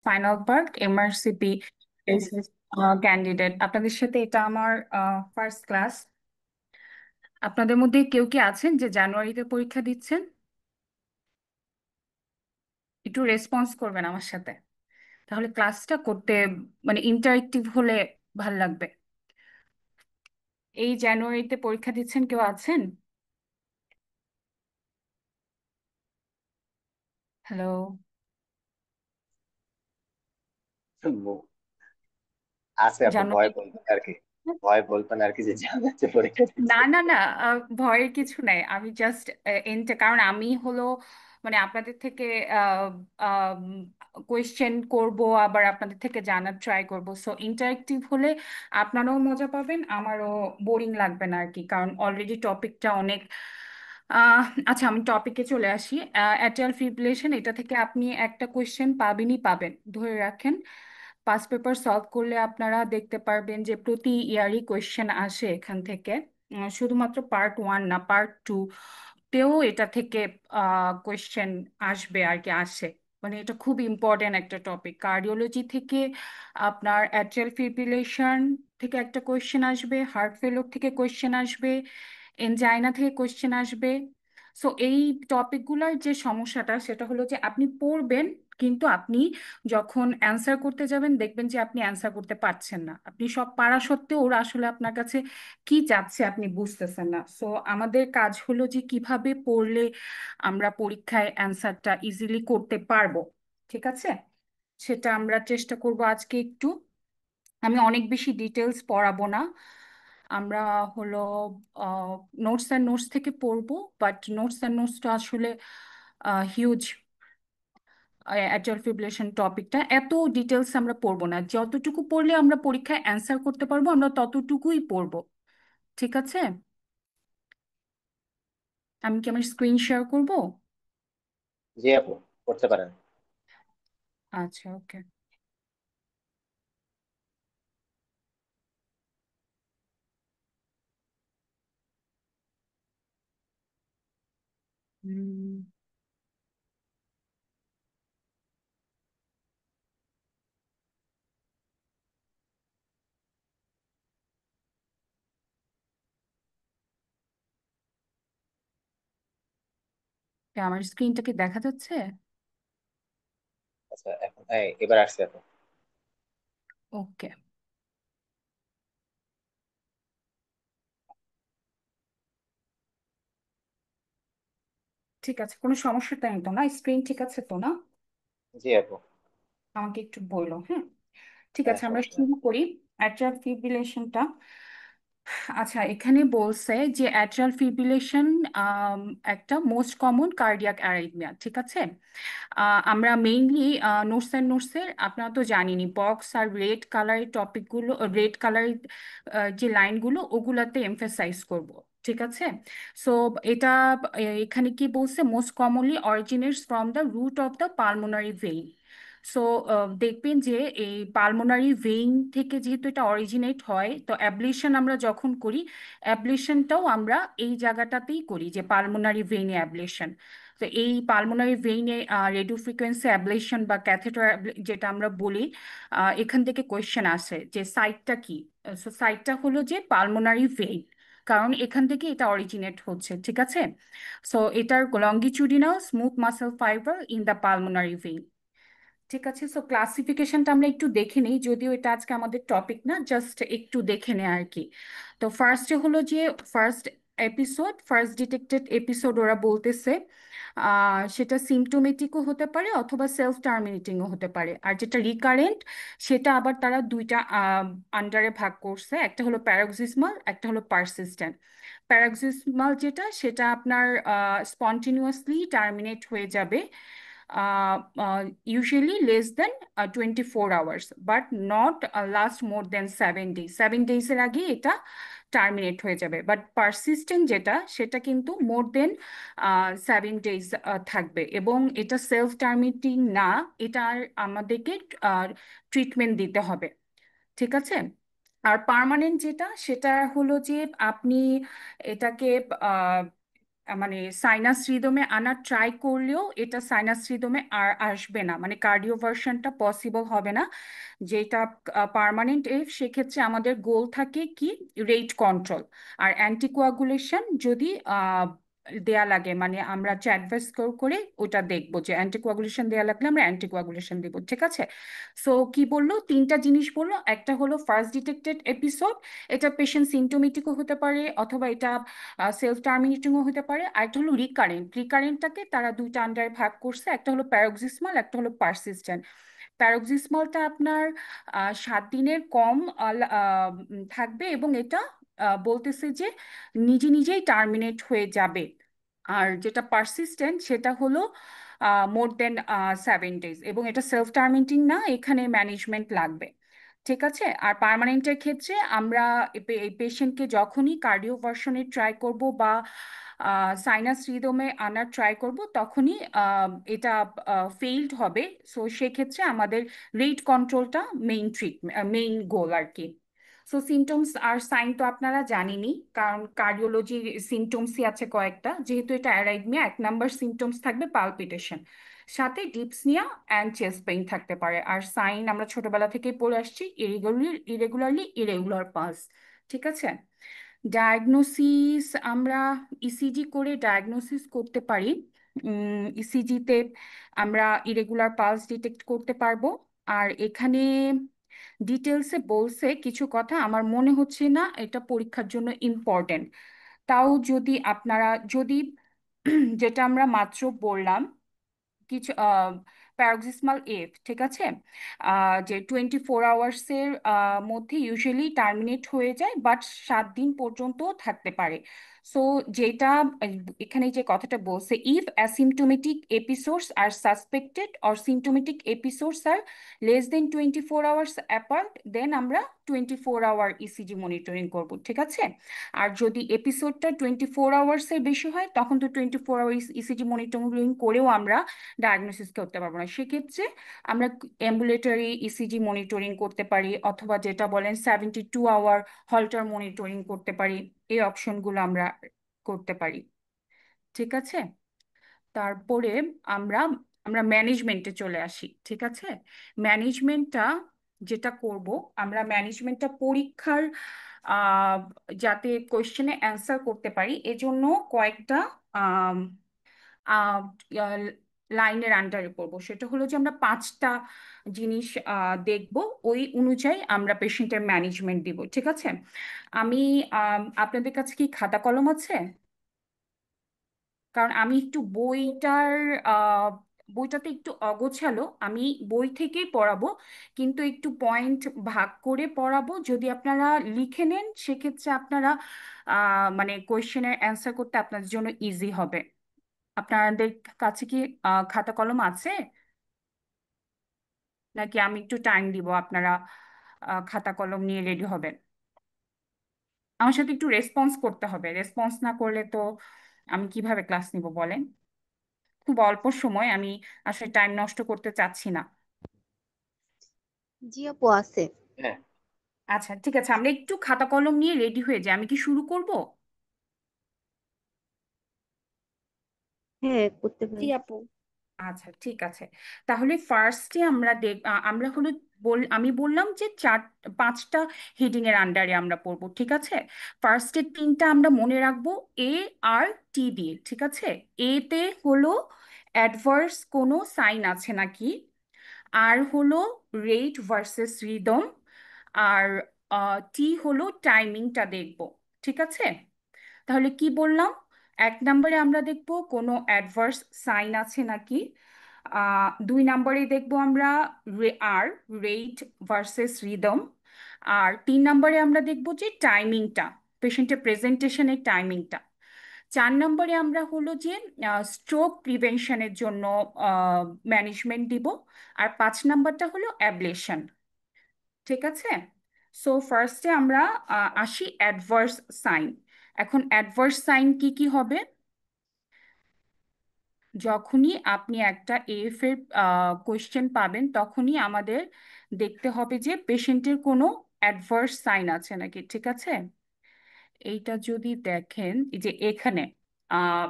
Final part MRCP candidate. আপনাদের সাথে এটা আমার ফার্স্ট ক্লাস। আপনাদের মধ্যে কেউ কি আছেন যে জানুয়ারিতে পরীক্ষা দিচ্ছেন? একটু রেসপন্স করবেন আমার সাথে, তাহলে ক্লাসটা করতে মানে ইন্টারেক্টিভ হলে ভাল লাগবে। এই জানুয়ারিতে পরীক্ষা দিচ্ছেন কেউ আছেন? হ্যালো? বো- আছে আপু, ভয় জানুয়ারি? বলবেন আর কি। ভয় বলবেন আর কি, যে জানাচ্ছে পরীক্ষা না দিচ্ছে। না না, ভয়ের কিছু নাই। আমি জাস্ট কারণ আমি হলো মানে আপনাদের থেকে কোয়েশ্চেন করব, আবার আপনাদের থেকে জানার ট্রাই করব। সো ইন্টারেক্টিভ হলে আপনারাও মজা পাবেন, আমারও বোরিং লাগবে না আর কি, কারণ অলরেডি টপিকটা অনেক আচ্ছা, আমি টপিকে চলে আসি। অ্যাট্রিয়াল ফিব্রিলেশন, এটা থেকে আপনি একটা কোয়েশ্চেন পাবেনই পাবেন, ধরে রাখেন। পাস পেপার সলভ করলে আপনারা দেখতে পারবেন যে প্রতি ইয়ারই কোয়েশ্চেন আসে এখান থেকে। শুধুমাত্র পার্ট ওয়ান না, পার্ট টু তেও এটা থেকে কোয়েশ্চেন আসবে আর কি, আসে। মানে এটা খুব ইম্পর্টেন্ট একটা টপিক। কার্ডিওলজি থেকে আপনার অ্যাট্রিয়াল ফিব্রিলেশন থেকে একটা কোয়েশ্চেন আসবে, হার্ট ফেলোর থেকে কোয়েশ্চেন আসবে, এনজাইনা থেকে কোয়েশ্চেন আসবে। সো এই টপিকগুলোর যে সমস্যাটা সেটা হলো যে আপনি পড়বেন, কিন্তু আপনি যখন অ্যান্সার করতে যাবেন দেখবেন যে আপনি অ্যান্সার করতে পারছেন না। আপনি সব পারা সত্ত্বেও ওরা আসলে আপনার কাছে কি চাচ্ছে আপনি বুঝতেছেন না। সো আমাদের কাজ হলো যে কিভাবে পড়লে আমরা পরীক্ষায় অ্যান্সারটা ইজিলি করতে পারবো। ঠিক আছে, সেটা আমরা চেষ্টা করব আজকে একটু। আমি অনেক বেশি ডিটেলস পড়াবো না। আমরা হলো নোটস অ্যান্ড নোটস থেকে পড়বো, বাট নোটস অ্যান্ড নোটসটা আসলে হিউজ। অ্যাট্রিয়াল ফিব্রিলেশন টপিকটা এত ডিটেলস আমরা পড়বো না, যতটুকু পড়লে আমরা পরীক্ষায় অ্যান্সার করতে পারবো আমরা ততটুকুই পড়বো। ঠিক আছে, আমি কি আমার স্ক্রিন শেয়ার করব? জি আপু, করতে পারেন। আচ্ছা, ওকে। আমার স্ক্রিনটা কি দেখা যাচ্ছে? আচ্ছা, এখন এবার আসছে আপু। ওকে, ঠিক আছে, কোনো সমস্যা তো নেই তো না? স্ক্রিন ঠিক আছে তো না? জি আপু। আমাকে একটু বললো, হ্যাঁ। ঠিক হ্যাঁ, আছে, আমরা সমস্যা নেই। শুরু করি। অ্যাট্রিয়াল ফিব্রিলেশনটা, আচ্ছা, এখানে বলছে যে অ্যাট্রিয়াল ফিব্রিলেশন একটা মোস্ট কমন কার্ডিয়াক অ্যারাইথমিয়া। ঠিক আছে, আমরা মেইনলি নোটস অ্যান্ড নোটসের আপনারা তো জানেনই বক্স আর রেড কালারের টপিকগুলো, রেড কালারের যে লাইনগুলো ওগুলাতে এমফেসাইজ করব। ঠিক আছে, সো এটা এখানে কি বলছে, most commonly originates from the root of the pulmonary vein. So দেখবেন যে এই পালমোনারি ভেইন থেকে যেহেতু এটা অরিজিনেট হয়, তো অ্যাবলেশন আমরা যখন করি, অ্যাবলেশনটাও আমরা এই জায়গাটাতেই করি, যে পালমোনারি ভেইনে অ্যাবলেশন। তো এই পালমোনারি ভেইনে রেডিও ফ্রিকোয়েন্সি অ্যাবলেশন বা ক্যাথেটার যেটা আমরা বলি, এখান থেকে কোয়েশ্চেন আসে যে সাইটটা কি। সো সাইটটা হলো যে পালমোনারি ভেইন, কারণ এখান থেকে এটা অরিজিনেট হচ্ছে। ঠিক আছে, সো এটার longitudinal smooth muscle fibre in the pulmonary vein. ঠিক আছে, সো ক্লাসিফিকেশনটা আমরা একটু দেখে নিই, যদিও এটা আজকে আমাদের টপিক না, জাস্ট একটু দেখে নেয় আর কি। তো ফার্স্টে হলো যে first episode, first detected episode ওরা বলতেছে সেটা সিমটোমেটিকও হতে পারে অথবা সেলফ টার্মিনেটিংও হতে পারে। আর যেটা রিকারেন্ট সেটা আবার তারা দুইটা আন্ডারে ভাগ করছে, একটা হলো প্যারক্সিসমাল, একটা হলো পারসিস্টেন্ট। প্যারক্সিসমাল যেটা, সেটা আপনার স্পন্টিনিউয়াসলি টার্মিনেট হয়ে যাবে, usually less than 24 hours, but not last more than 7 days। 7 days-এর আগে এটা টার্মিনেট হয়ে যাবে। বাট পারসিস্টেন্ট যেটা, সেটা কিন্তু মোর দেন 7 days থাকবে, এবং এটা সেলফ টার্মিনেটিং না, এটা আমাদেরকে ট্রিটমেন্ট দিতে হবে। ঠিক আছে, আর পার্মানেন্ট যেটা, সেটা হলো যে আপনি এটাকে মানে সাইনাস রিদমে আনার ট্রাই করলেও এটা সাইনাস রিদমে আর আসবে না, মানে কার্ডিও ভার্সনটা পসিবল হবে না। যেটা পার্মানেন্ট এফ, সেক্ষেত্রে আমাদের গোল থাকে কি রেট কন্ট্রোল আর অ্যান্টিকোয়াগুলেশন যদি দেয়া লাগে, মানে আমরা অ্যাডভাইস করে ওটা দেখবো যে অ্যান্টিকোয়াগুলেশন দেয়া লাগলে আমরা অ্যান্টিকোয়াগুলেশন দিব, ঠিক আছে। সো কি বললো, তিনটা জিনিস বললো। একটা হলো ফার্স্ট ডিটেক্টেড এপিসোড, এটা পেশেন্ট সিমটোমেটিকও হতে পারে অথবা এটা সেলফ টার্মিনেটিংও হতে পারে। আরেকটা হলো রিকারেন্ট, রিকারেন্টটাকে তারা দুইটা আন্ডারে ভাগ করছে, একটা হলো প্যারোক্সিসমাল, একটা হলো পারসিস্টেন্ট। প্যারোক্সিসমালটা আপনার 7 দিনের কম থাকবে এবং এটা বলতেছে যে নিজে নিজেই টার্মিনেট হয়ে যাবে। আর যেটা পারসিস্টেন্ট সেটা হলো মোর দেন 7 ডেজ, এবং এটা সেলফ টার্মিনেটিং না, এখানে ম্যানেজমেন্ট লাগবে, ঠিক আছে। আর পার্মানেন্টের ক্ষেত্রে আমরা এই পেশেন্টকে যখনই কার্ডিওভার্সনে ট্রাই করব বা সাইনাস রিদমে আনার ট্রাই করব, তখনই এটা ফেইলড হবে। সো সেক্ষেত্রে আমাদের রেট কন্ট্রোলটা মেইন গোল আর কি। সো সিমটমস আর সাইন তো আপনারা জানেনই, কারণ কার্ডিওলজির সিমটমসই আছে কয়েকটা। যেহেতু এটা অ্যারাইথমিয়া, 1 নাম্বার সিমটমস থাকবে পালপিটেশন, সাথে ডিপসনিয়া অ্যান্ড চেস্ট পেইন থাকতে পারে। আর সাইন আমরা ছোটবেলা থেকেই পড়ে আসছি, ইরেগুলারলি ইরেগুলার পালস, ঠিক আছে। ডায়াগনোসিস আমরা ইসিজি করে ডায়াগনোসিস করতে পারি। ইসিজিতে আমরা ইরেগুলার পালস ডিটেক্ট করতে পারবো। আর এখানে ডিটেলসে বলছে কিছু কথা, আমার মনে হচ্ছে না এটা পরীক্ষার জন্য ইম্পর্টেন্ট। তাও যদি আপনারা যদি যেটা আমরা মাত্র বললাম কিছু প্যারোক্সিসমাল এফ, ঠিক আছে, যে 24 আওয়ার্সের মধ্যে ইউজুয়ালি টার্মিনেট হয়ে যায়, বাট 7 দিন পর্যন্ত থাকতে পারে। সো যেটা এখানে যে কথাটা বলছে, if asymptomatic episodes are suspected or symptomatic episodes are less than 24 hours apart, then আমরা 24 আওয়ার ইসিজি মনিটরিং করব, ঠিক আছে। আর যদি এপিসোডটা 24 আওয়ার্সের বেশি হয়, তখন তো 24 আওয়ার ইসিজি মনিটরিং করেও আমরা ডায়াগনোসিস করতে পারবো না। সেক্ষেত্রে আমরা অ্যাম্বুলেটরি ইসিজি মনিটরিং করতে পারি, অথবা যেটা বলেন 72 আওয়ার হল্টার মনিটরিং করতে পারি। এই অপশনগুলো আমরা করতে পারি, ঠিক আছে। তারপরে আমরা আমরা ম্যানেজমেন্টে চলে আসি, ঠিক আছে। ম্যানেজমেন্টটা যেটা করব, আমরা ম্যানেজমেন্টটা পরীক্ষার আহ, যাতে কোয়েশ্চেনে অ্যান্সার করতে পারি এজন্য কয়েকটা লাইনের আন্ডারে পড়বো। সেটা হলো যে আমরা 5টা জিনিস দেখব, ওই অনুযায়ী আমরা পেশেন্টের ম্যানেজমেন্ট দিব, ঠিক আছে। আমি আপনাদের কাছে কি খাতা কলম আছে? কারণ আমি একটু আহ, বইটাতে একটু অগোছালো, আমি বই থেকেই পড়াবো, কিন্তু একটু পয়েন্ট ভাগ করে পড়াবো। যদি আপনারা লিখে নেন সেক্ষেত্রে আপনারা মানে কোয়েশ্চেনের অ্যান্সার করতে আপনাদের জন্য ইজি হবে। আপনাদের কাছে কি খাতা কলম আছে, নাকি আমি একটু টাইম দিব, আপনারা খাতা কলম নিয়ে রেডি হবেন? আমার সাথে একটু রেসপন্স করতে হবে, রেসপন্স না করলে তো আমি কিভাবে ক্লাস নিব বলেন। খুব অল্প সময়, আমি আসলে টাইম নষ্ট করতে চাচ্ছি না। জি আপু আছে। হ্যাঁ। আচ্ছা ঠিক আছে, আমরা একটু খাতা কলম নিয়ে রেডি হয়ে যাই। আমি কি শুরু করব? হ্যাঁ করতে জি পারেন। আপু। আচ্ছা ঠিক আছে। তাহলে ফার্স্টে আমরা হলো আমি বললাম যে 5টা হেডিং এর আন্ডারে আমরা পড়বো, ঠিক আছে। ফার্স্টে 3টা আমরা মনে রাখবো, এ আর টি দিয়ে, ঠিক আছে। এতে হলো অ্যাডভার্স কোনো সাইন আছে নাকি, আর হলো রেট ভার্সেস রিদম, আর টি হলো টাইমিংটা দেখবো, ঠিক আছে। তাহলে কি বললাম, 1 নম্বরে আমরা দেখব কোনো অ্যাডভার্স সাইন আছে নাকি। 2 নম্বরে দেখব আমরা আর রেট ভার্সেস রিদম। আর 3 নম্বরে আমরা দেখব যে টাইমিংটা, পেশেন্টের প্রেজেন্টেশনের টাইমিংটা। 4 নম্বরে আমরা হলো যে স্ট্রোক প্রিভেনশনের জন্য ম্যানেজমেন্ট দিব। আর 5 নম্বরটা হলো অ্যাবলেশন, ঠিক আছে। সো ফার্স্টে আমরা আসি অ্যাডভার্স সাইন। এখন অ্যাডভার্স সাইন কি কি হবে, যখনই আপনি একটা এএফ এর কোয়েশ্চেন পাবেন তখনই আমাদের দেখতে হবে যে পেশেন্টের কোনো অ্যাডভার্স সাইন আছে নাকি, ঠিক আছে। এইটা যদি দেখেন, এই যে এখানে আহ,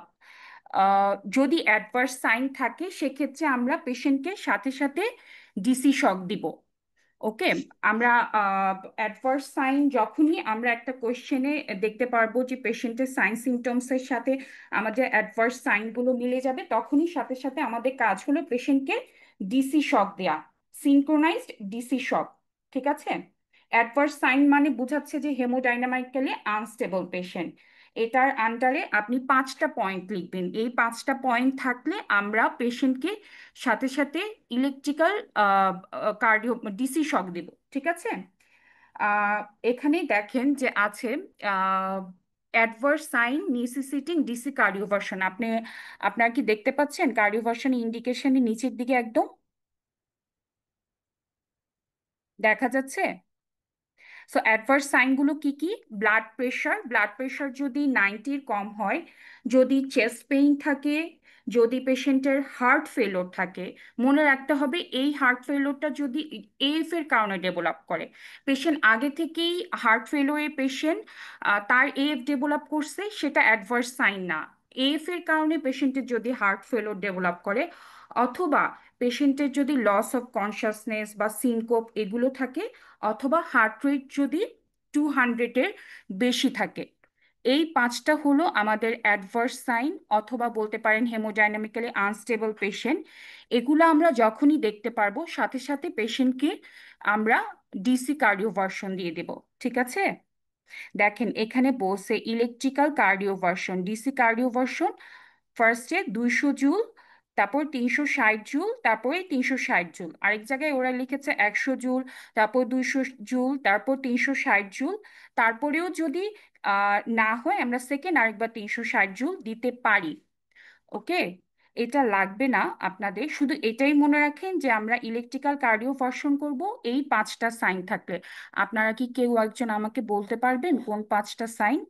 যদি অ্যাডভার্স সাইন থাকে সেক্ষেত্রে আমরা পেশেন্টকে সাথে সাথে ডিসি শক দিব। ওকে, আমরা অ্যাডভার্স সাইন যখনই আমরা একটা কোয়েশ্চেনে দেখতে পারবো যে পেশেন্টের সাইন সিমটমসের সাথে আমাদের অ্যাডভার্স সাইনগুলো মিলে যাবে, তখনই সাথে সাথে আমাদের কাজ হলো পেশেন্টকে ডিসি শক দেয়া, সিনক্রোনাইজড ডিসি শক। ঠিক আছে? অ্যাডভার্স সাইন মানে বোঝাচ্ছে যে হেমোডাইনামাইক্যালি আনস্টেবল পেশেন্ট। এটার আন্ডারে আপনি 5টা পয়েন্ট লিখবেন। এই 5টা পয়েন্ট থাকলে আমরা পেশেন্টকে সাথে সাথে ইলেকট্রিক্যাল কার্ডিও ডিসি শক দিব। ঠিক আছে? আহ, এখানে দেখেন যে আছে অ্যাডভার্স সাইন নেসেসিটিং ডিসি কার্ডিওভার্সন। আপনার কি দেখতে পাচ্ছেন কার্ডিওভার্সন ইন্ডিকেশনের নিচের দিকে একদম দেখা যাচ্ছে? সো অ্যাডভার্স সাইনগুলো কি কি? ব্লাড প্রেশার যদি 90-র কম হয়, যদি চেস্ট পেইন থাকে, যদি পেশেন্টের হার্ট ফেলোর থাকে। মনে রাখতে হবে এই হার্ট ফেলোরটা যদি এএফ এর কারণে ডেভেলপ করে, পেশেন্ট আগে থেকেই হার্ট ফেলোরের পেশেন্ট, তার এএফ ডেভেলপ করছে, সেটা অ্যাডভার্স সাইন না। এএফ এর কারণে পেশেন্টের যদি হার্ট ফেলোর ডেভেলপ করে, অথবা পেশেন্টের যদি লস অফ কনসাসনেস বা সিনকোপ এগুলো থাকে, অথবা হার্ট রেট যদি 200-এর বেশি থাকে, এই 5টা হলো আমাদের অ্যাডভার্স সাইন, অথবা বলতে পারেন হেমোডাইনামিক্যালি আনস্টেবল পেশেন্ট। এগুলো আমরা যখনই দেখতে পারবো সাথে সাথে পেশেন্টকে আমরা ডিসি কার্ডিওভার্সন দিয়ে দেব। ঠিক আছে? দেখেন এখানে বলছে ইলেকট্রিক্যাল কার্ডিওভার্সন, ডিসি কার্ডিওভার্সন ফার্স্টে 200 জুল, তারপর 360 জুল, তারপরে 360 জুল। আরেক জায়গায় ওরা লিখেছে 100 জুল, তারপর 200 জুল, তারপর 360 জুল। তারপরেও যদি না হয় আমরা সেকেন্ড আরেকবার 360 জুল দিতে পারি। ওকে, এটা লাগবে না আপনাদের, শুধু এটাই মনে রাখেন যে আমরা ইলেকট্রিক্যাল কার্ডিওভার্সন করব এই 5টা সাইন থাকলে। আপনারা কি কেউ একজন আমাকে বলতে পারবেন কোন 5টা সাইন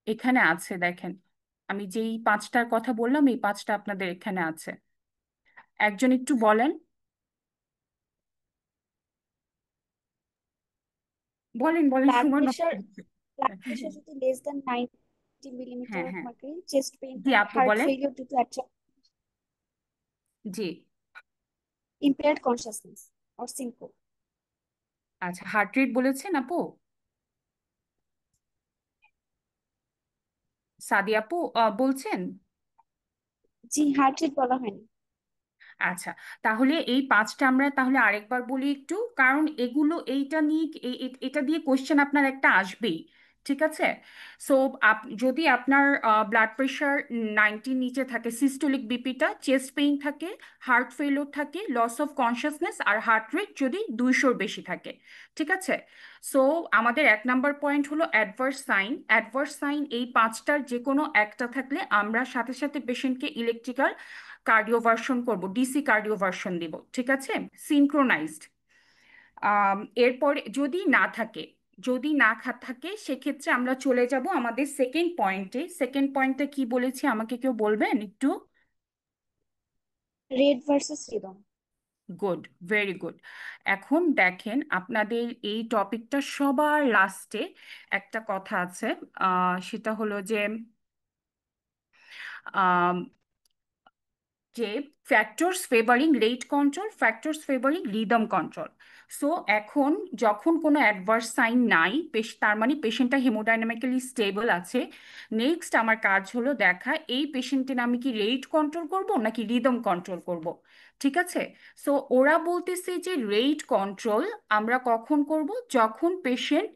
এখানে আছে? দেখেন আমি যেই 5টার কথা বললাম এই 5টা আপনাদের এখানে আছে, একজন একটু বলেন, বলেন বলেন, ব্লাড সময় নষ্ট প্রেশার হচ্ছে। ব্লাড প্রেশার যদি লেস দ্যান 90 হ্যাঁ মিলিমিটার অফ হ্যাঁ, মার্কারি, চেস্ট পেইন জি অ্যান্ড আপু হার্ট বলেন। ফেলিওর ডিউ টু জি, impaired consciousness or syncope। আচ্ছা হার্ট রেট বলেছেন আপু? সাদি আপু বলছেন? জি, হার্ট রেট বলা হয়নি। আচ্ছা, তাহলে এই 5টা আমরা তাহলে আরেকবার বলি একটু, কারণ এগুলো এইটা নিয়ে এটা দিয়ে কোশ্চেন আপনার একটা আসবেই। ঠিক আছে? সো যদি আপনার ব্লাড প্রেশার 90 নিচে থাকে, সিস্টোলিক বিপিটা, চেস্ট পেইন থাকে, হার্ট ফেলোর থাকে, লস অফ কনসাসনেস, আর হার্ট রেট যদি 200-র বেশি থাকে। ঠিক আছে? সো আমাদের 1 নাম্বার পয়েন্ট হলো অ্যাডভার্স সাইন। অ্যাডভার্স সাইন এই 5টার যে কোনো একটা থাকলে আমরা সাথে সাথে পেশেন্টকে ইলেকট্রিক্যাল কার্ডিওভার্সন করব, ডিসি কার্ডিওভার্সন দিব। ঠিক আছে? সিনক্রোনাইজড। এরপরে যদি না থাকে সেক্ষেত্রে আমরা চলে যাব আমাদের সেকেন্ড পয়েন্টে। সেকেন্ড পয়েন্টে কি বলেছি আমাকে কেউ বলবেন একটু? Red versus rhythm. Good, very good. এখন দেখেন আপনাদের এই টপিকটা সবার লাস্টে একটা কথা আছে, সেটা হলো যে যে factors favouring rate control, factors favouring rhythm control. So এখন যখন কোনো অ্যাডভার্স সাইন নাই, তার মানে পেশেন্টটা হেমোডাইনামিক্যালি স্টেবল আছে। নেক্সট আমার কাজ হলো দেখা এই পেশেন্টের আমি কি রেট কন্ট্রোল করব নাকি রিদম কন্ট্রোল করব। ঠিক আছে? সো ওরা বলতেছে যে রেট কন্ট্রোল আমরা কখন করব? যখন পেশেন্ট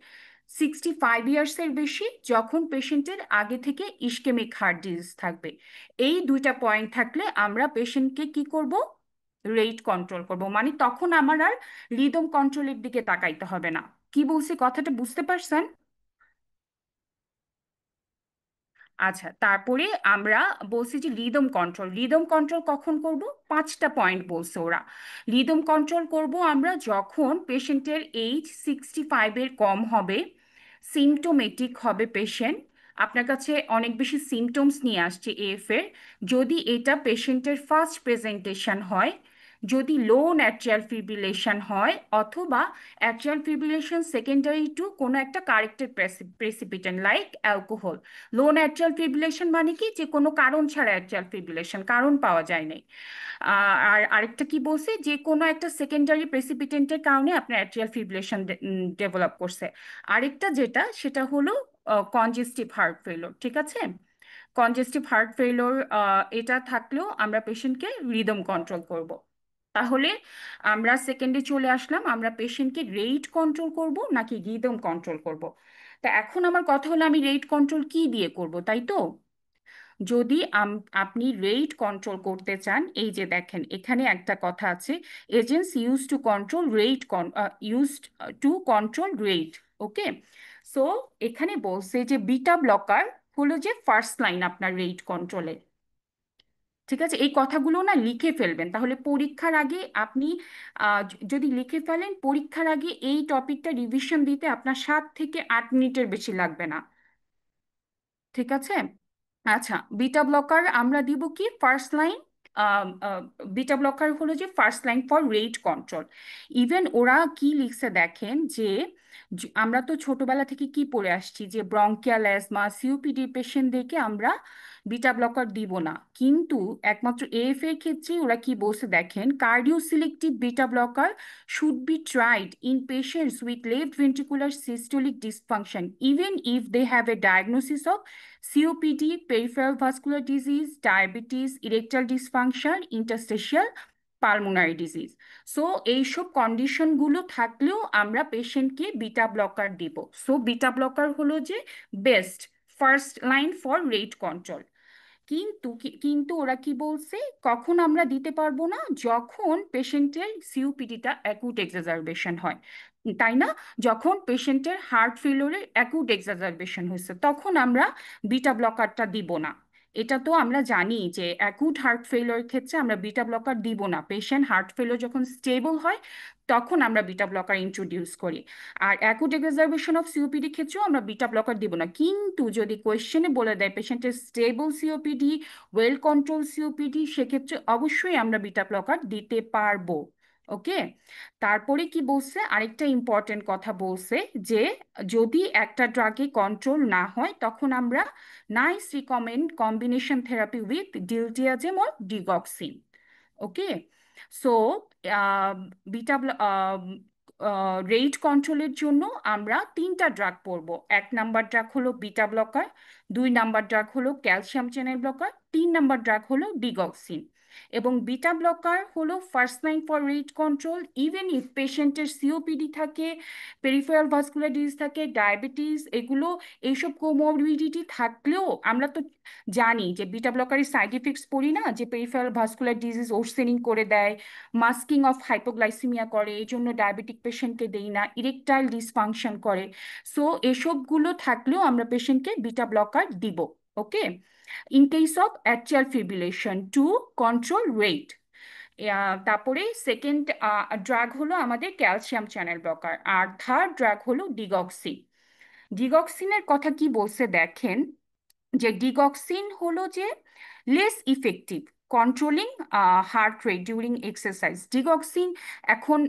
65 ইয়ার্সের বেশি, যখন পেশেন্টের আগে থেকে ইসকেমিক হার্ট ডিজিজ থাকবে। এই 2টা পয়েন্ট থাকলে আমরা পেশেন্টকে কি করব? রেট কন্ট্রোল করব, মানে তখন আমার আর রিদম কন্ট্রোলের দিকে তাকাইতে হবে না। কি বলছি কথাটা বুঝতে পারছেন? আচ্ছা, তারপরে আমরা বলছি যে রিদম কন্ট্রোল, রিদম কন্ট্রোল কখন করব? 5টা পয়েন্ট বলছে ওরা। রিদম কন্ট্রোল করব আমরা যখন পেশেন্টের এইজ 65-এর কম হবে, সিমটোমেটিক হবে পেশেন্ট, আপনার কাছে অনেক বেশি সিমটমস নিয়ে আসছে এএফ এর, যদি এটা পেশেন্টের ফার্স্ট প্রেজেন্টেশন হয়, যদি লো অ্যাট্রিয়াল ফিব্রিলেশন হয় অথবা অ্যাট্রিয়াল ফিব্রিলেশন সেকেন্ডারি টু কোনো একটা কারেক্টেড প্রেসিপিটেন্ট লাইক অ্যালকোহল। লো অ্যাট্রিয়াল ফিব্রিলেশন মানে কি, যে কোনো কারণ ছাড়া অ্যাট্রিয়াল ফিব্রিলেশন, কারণ পাওয়া যায় নাই। আর আরেকটা কি বলছে, যে কোনো একটা সেকেন্ডারি প্রেসিপিটেন্টের কারণে আপনার অ্যাট্রিয়াল ফিব্রিলেশন ডেভেলপ করছে। আরেকটা যেটা, সেটা হলো কনজেস্টিভ হার্ট ফেলোর। ঠিক আছে, কনজেস্টিভ হার্ট ফেলোর এটা থাকলেও আমরা পেশেন্টকে রিদম কন্ট্রোল করব। তাহলে আমরা সেকেন্ডে চলে আসলাম, আমরা পেশেন্টকে রেট কন্ট্রোল করব নাকি রিদম কন্ট্রোল করব। তা এখন আমার কথা হলো, আমি রেট কন্ট্রোল কি দিয়ে করব, তাই তো? যদি আপনি রেট কন্ট্রোল করতে চান, এই যে দেখেন এখানে একটা কথা আছে, agents use to control rate, used to control rate. Okay, so এখানে বলছে যে বিটা ব্লকার হলো যে ফার্স্ট লাইন আপনার রেট কন্ট্রোলে। ঠিক আছে, এই কথাগুলো না লিখে ফেলবেন, তাহলে পরীক্ষার আগে আপনি যদি লিখে ফেলেন, পরীক্ষার আগে এই টপিকটা রিভিশন দিতে আপনার 7 থেকে 8 মিনিটের বেশি লাগবে না। ঠিক আছে, আচ্ছা, বিটা ব্লকার আমরা দিব কি ফার্স্ট লাইন। বিটা ব্লকার হলো যে first line for rate control. Even ওরা কি লিখছে দেখেন, যে আমরা তো ছোটবেলা থেকে কি পড়ে আসছি, যে ব্রঙ্কিয়াল অ্যাজমা সিওপিডি পেশেন্টদেরকে আমরা বিটা ব্লকার দিব না, কিন্তু একমাত্র এএফ এর ক্ষেত্রে ওরা কি বলছে দেখেন, cardio selective beta blocker should be tried in patients with left ventricular systolic dysfunction even if they have a diagnosis of COPD, peripheral vascular disease, diabetes, erectile dysfunction, interstitial pulmonary disease. So এইসব কন্ডিশনগুলো থাকলেও আমরা পেশেন্টকে beta blocker দিব। So beta blocker হলো যে best first line for rate control. কিন্তু ওরা কি বলছে, কখন আমরা দিতে পারবো না, যখন পেশেন্টের সিওপিডিটা অ্যাকুট এক্সাজারবেশন হয়, তাই না? যখন পেশেন্টের হার্ট ফেলিওরের অ্যাকুট এক্সাজারবেশন হয়েছে, তখন আমরা বিটা ব্লকারটা দিব না। এটা তো আমরা জানি যে অ্যাকুট হার্ট ফেলিওর ক্ষেত্রে আমরা বিটা ব্লকার দিব না, পেশেন্ট হার্ট ফেলিওর যখন স্টেবল হয় তখন আমরা বিটা ব্লকার ইন্ট্রোডিউস করি। আর অ্যাকুট এক্সারবেশন অফ সিওপিডি ক্ষেত্রেও আমরা বিটা ব্লকার দিব না, কিন্তু যদি কোয়েশ্চেনে বলে দেয় পেশেন্টের stable COPD, well control COPD, সেক্ষেত্রে অবশ্যই আমরা বিটা ব্লকার দিতে পারবো। ওকে, তারপরে কি বলছে, আরেকটা ইম্পর্টেন্ট কথা বলছে, যে যদি একটা ড্রাগে কন্ট্রোল না হয় তখন আমরা nice recommend combination therapy with diltiazem or digoxin. Okay, so beta rate কন্ট্রোলের জন্য আমরা 3টা ড্রাগ পড়ব। 1 নাম্বার ড্রাগ হলো বিটা ব্লকার, 2 নাম্বার ড্রাগ হলো calcium channel blocker, 3 number drug হলো ডিগক্সিন। এবং বিটা ব্লকার হলো first line for rate control even if পেশেন্টের সিওপিডি থাকে, পেরিফেরাল ভাস্কুলার ডিজিজ থাকে, ডায়াবেটিস, এগুলো এইসব কোমরবিডিটি থাকলেও আমরা তো জানি যে বিটা ব্লকারের সাইড ইফেক্টস পড়ি না, যে পেরিফেরাল ভাস্কুলার ডিজিজ ওরসেনিং করে দেয়, মাস্কিং অফ হাইপোগ্লাইসিমিয়া করে, এই জন্য ডায়াবেটিক পেশেন্টকে দেই না, ইরেকটাইল ডিসফাংশন করে। সো এসবগুলো থাকলেও আমরা পেশেন্টকে বিটা ব্লকার দিব। Okay, in case of atrial fibrillation to control rate. তারপরে সেকেন্ড ড্রাগ হলো আমাদের ক্যালসিয়াম চ্যানেল ব্লকার, আর থার্ড ড্রাগ হলো ডিগক্সি। ডিগক্সিনের কথা কি বলছে দেখেন, যে ডিগক্সিন হলো যে less effective controlling heart rate during exercise. Digoxin এখন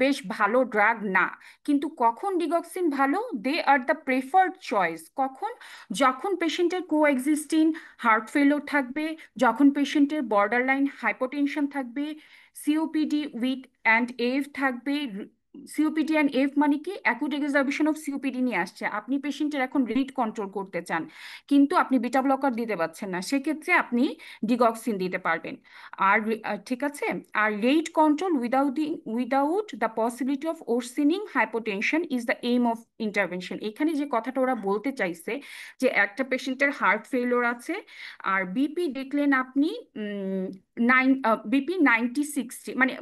বেশ ভালো ড্রাগ না, কিন্তু কখন ডিগক্সিন ভালো, দে আর দ্য প্রেফার্ড চয়েস, কখন, যখন পেশেন্টের কোএক্সিস্টিং হার্ট ফেলিওর থাকবে, যখন পেশেন্টের বর্ডার লাইন হাইপোটেনশন থাকবে, সিওপিডি উইথ অ্যান্ড এফ থাকবে। সিওপিডি অ্যান্ড এফ মানে কি, অ্যাকুট এক্সারবেশন অফ সিওপিডি নিয়ে আসছে, আপনি পেশেন্টের এখন রেট কন্ট্রোল করতে চান কিন্তু আপনি বিটা ব্লকার দিতে পারছেন না, সেক্ষেত্রে আপনি ডিগক্সিন দিতে পারবেন। আর ঠিক আছে, আর rate control without the possibility of worsening hypotension is the aim of intervention. এখানে যে কথাটা ওরা বলতে চাইছে, যে একটা পেশেন্টের হার্ট ফেলিওর আছে আর বিপি দেখলেন আপনি বিপি 90-60, মানে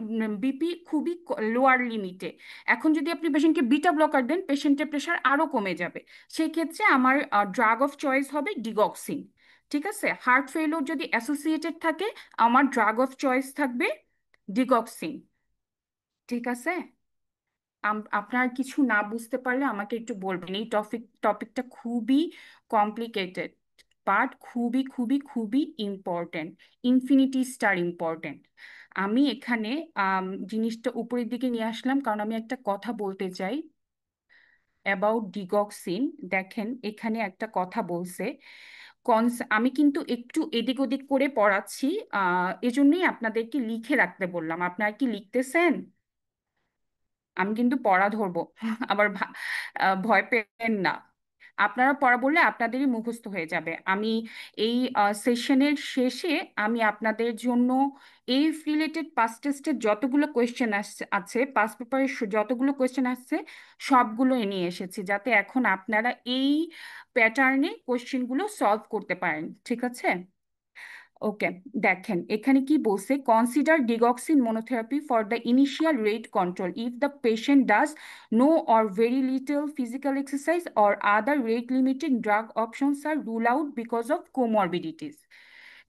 বিপি খুবই লোয়ার লিমিটে, এখন যদি আপনি পেশেন্টকে বিটা ব্লকার দেন পেশেন্টের প্রেশার আরো কমে যাবে, সেক্ষেত্রে আমার ড্রাগ অফ চয়েস হবে ডিগক্সিন। ঠিক আছে, হার্ট ফেলিওর যদি অ্যাসোসিয়েটেড থাকে আমার ড্রাগ অফ চয়েস থাকবে ডিগক্সিন। ঠিক আছে, আপনার কিছু না বুঝতে পারলে আমাকে একটু বলবেন, এই টপিকটা খুবই কমপ্লিকেটেড, বাট খুবই খুবই খুবই ইম্পর্টেন্ট, ইনফিনিটি স্টার ইম্পর্টেন্ট। আমি এখানে জিনিসটা উপরের দিকে নিয়ে আসলাম কারণ আমি একটা কথা বলতে চাই অ্যাবাউট ডিগক্সিন। দেখেন এখানে একটা কথা বলছে, আমি কিন্তু একটু এদিক ওদিক করে পড়াচ্ছি, এজন্যই আপনাদেরকে লিখে রাখতে বললাম। আপনারা কি লিখতেছেন? আমি কিন্তু পড়া ধরবো আবার ভয় পেন না। আপনারা পড়া বললে আপনাদেরই মুখস্থ হয়ে যাবে। আমি এই সেশনের শেষে আমি আপনাদের জন্য এই রিলেটেড পাস টেস্টের যতগুলো কোয়েশ্চেন আছে, পাস পেপারের যতগুলো কোয়েশ্চেন আসছে সবগুলো নিয়ে এসেছি, যাতে এখন আপনারা এই প্যাটার্নে কোয়েশ্চেনগুলো সলভ করতে পারেন। ঠিক আছে? ওকে, দেখেন এখানে কি বলছে, consider digoxin monotherapy for the initial rate control if the patient does no or very little physical exercise or other rate limiting drug options are rule out because of comorbidities.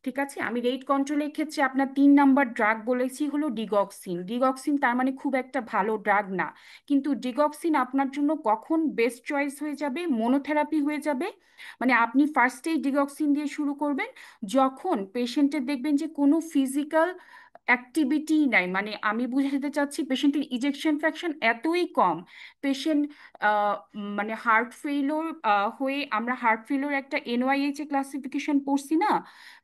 ঠিক আছে, আমি রেট কন্ট্রোলের ক্ষেত্রে আপনার 3 number drug বলেছি হলো digoxin. Digoxin তার মানে খুব একটা ভালো ড্রাগ না, কিন্তু ডিগক্সিন আপনার জন্য কখন বেস্ট চয়েস হয়ে যাবে, মনোথেরাপি হয়ে যাবে, মানে আপনি ফার্স্টেই ডিগক্সিন দিয়ে শুরু করবেন যখন পেশেন্টের দেখবেন যে কোনো ফিজিক্যাল অ্যাক্টিভিটি নাই। মানে আমি বুঝাতে চাচ্ছি পেশেন্টের ইজেকশন ফ্র্যাকশন এতই কম, পেশেন্ট মানে হার্ট ফেইলোর হয়ে, আমরা হার্ট ফেইলোর একটা এনওয়াইএইচ এ ক্লাসিফিকেশন পড়ছি না,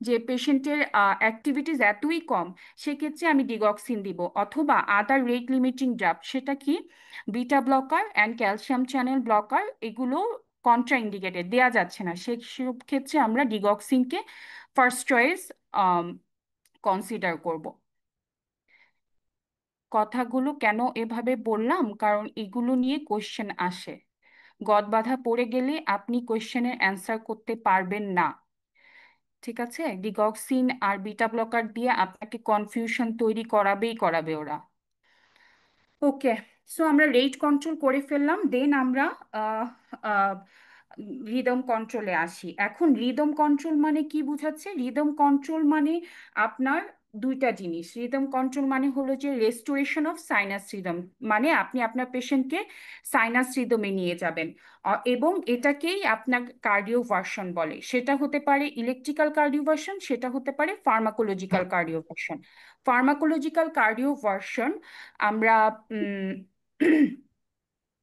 যে পেশেন্টের অ্যাক্টিভিটিস এতই কম, সেক্ষেত্রে আমি ডিগক্সিন দিব। অথবা আদার রেট লিমিটিং ড্রাগ, সেটা কি beta blocker and calcium channel blocker, এগুলো কন্ট্রা ইন্ডিকেটেড, দেওয়া যাচ্ছে না, সেসব ক্ষেত্রে আমরা ডিগক্সিনকে ফার্স্ট চয়েস কনসিডার করব। কথাগুলো কেন এভাবে বললাম, কারণ এগুলো নিয়ে কোশ্চেন আসে। গদবাঁধা পড়ে গেলে আপনি কোশ্চেনের অ্যান্সার করতে পারবেন না। ঠিক আছে, ডিগক্সিন আর বিটা ব্লকার দিয়ে আপনাকে কনফিউশন তৈরি করাবেই করাবে ওরা। ওকে, সো আমরা রেট কন্ট্রোল করে ফেললাম, দেন আমরা রিদম কন্ট্রোলে আসি। এখন রিদম কন্ট্রোল মানে কি বুঝাচ্ছে? রিদম কন্ট্রোল মানে আপনার দুইটা জিনিস। রিদম কন্ট্রোল মানে হলো যে রেস্টোরেশন অফ সাইনাস রিদম, মানে আপনি আপনার পেশেন্টকে সাইনাস রিদমে নিয়ে যাবেন, এবং এটাকেই আপনার কার্ডিও ভার্সন বলে। সেটা হতে পারে ইলেকট্রিক্যাল কার্ডিও ভার্সন, সেটা হতে পারে pharmacological cardio version. Pharmacological cardio version আমরা উম,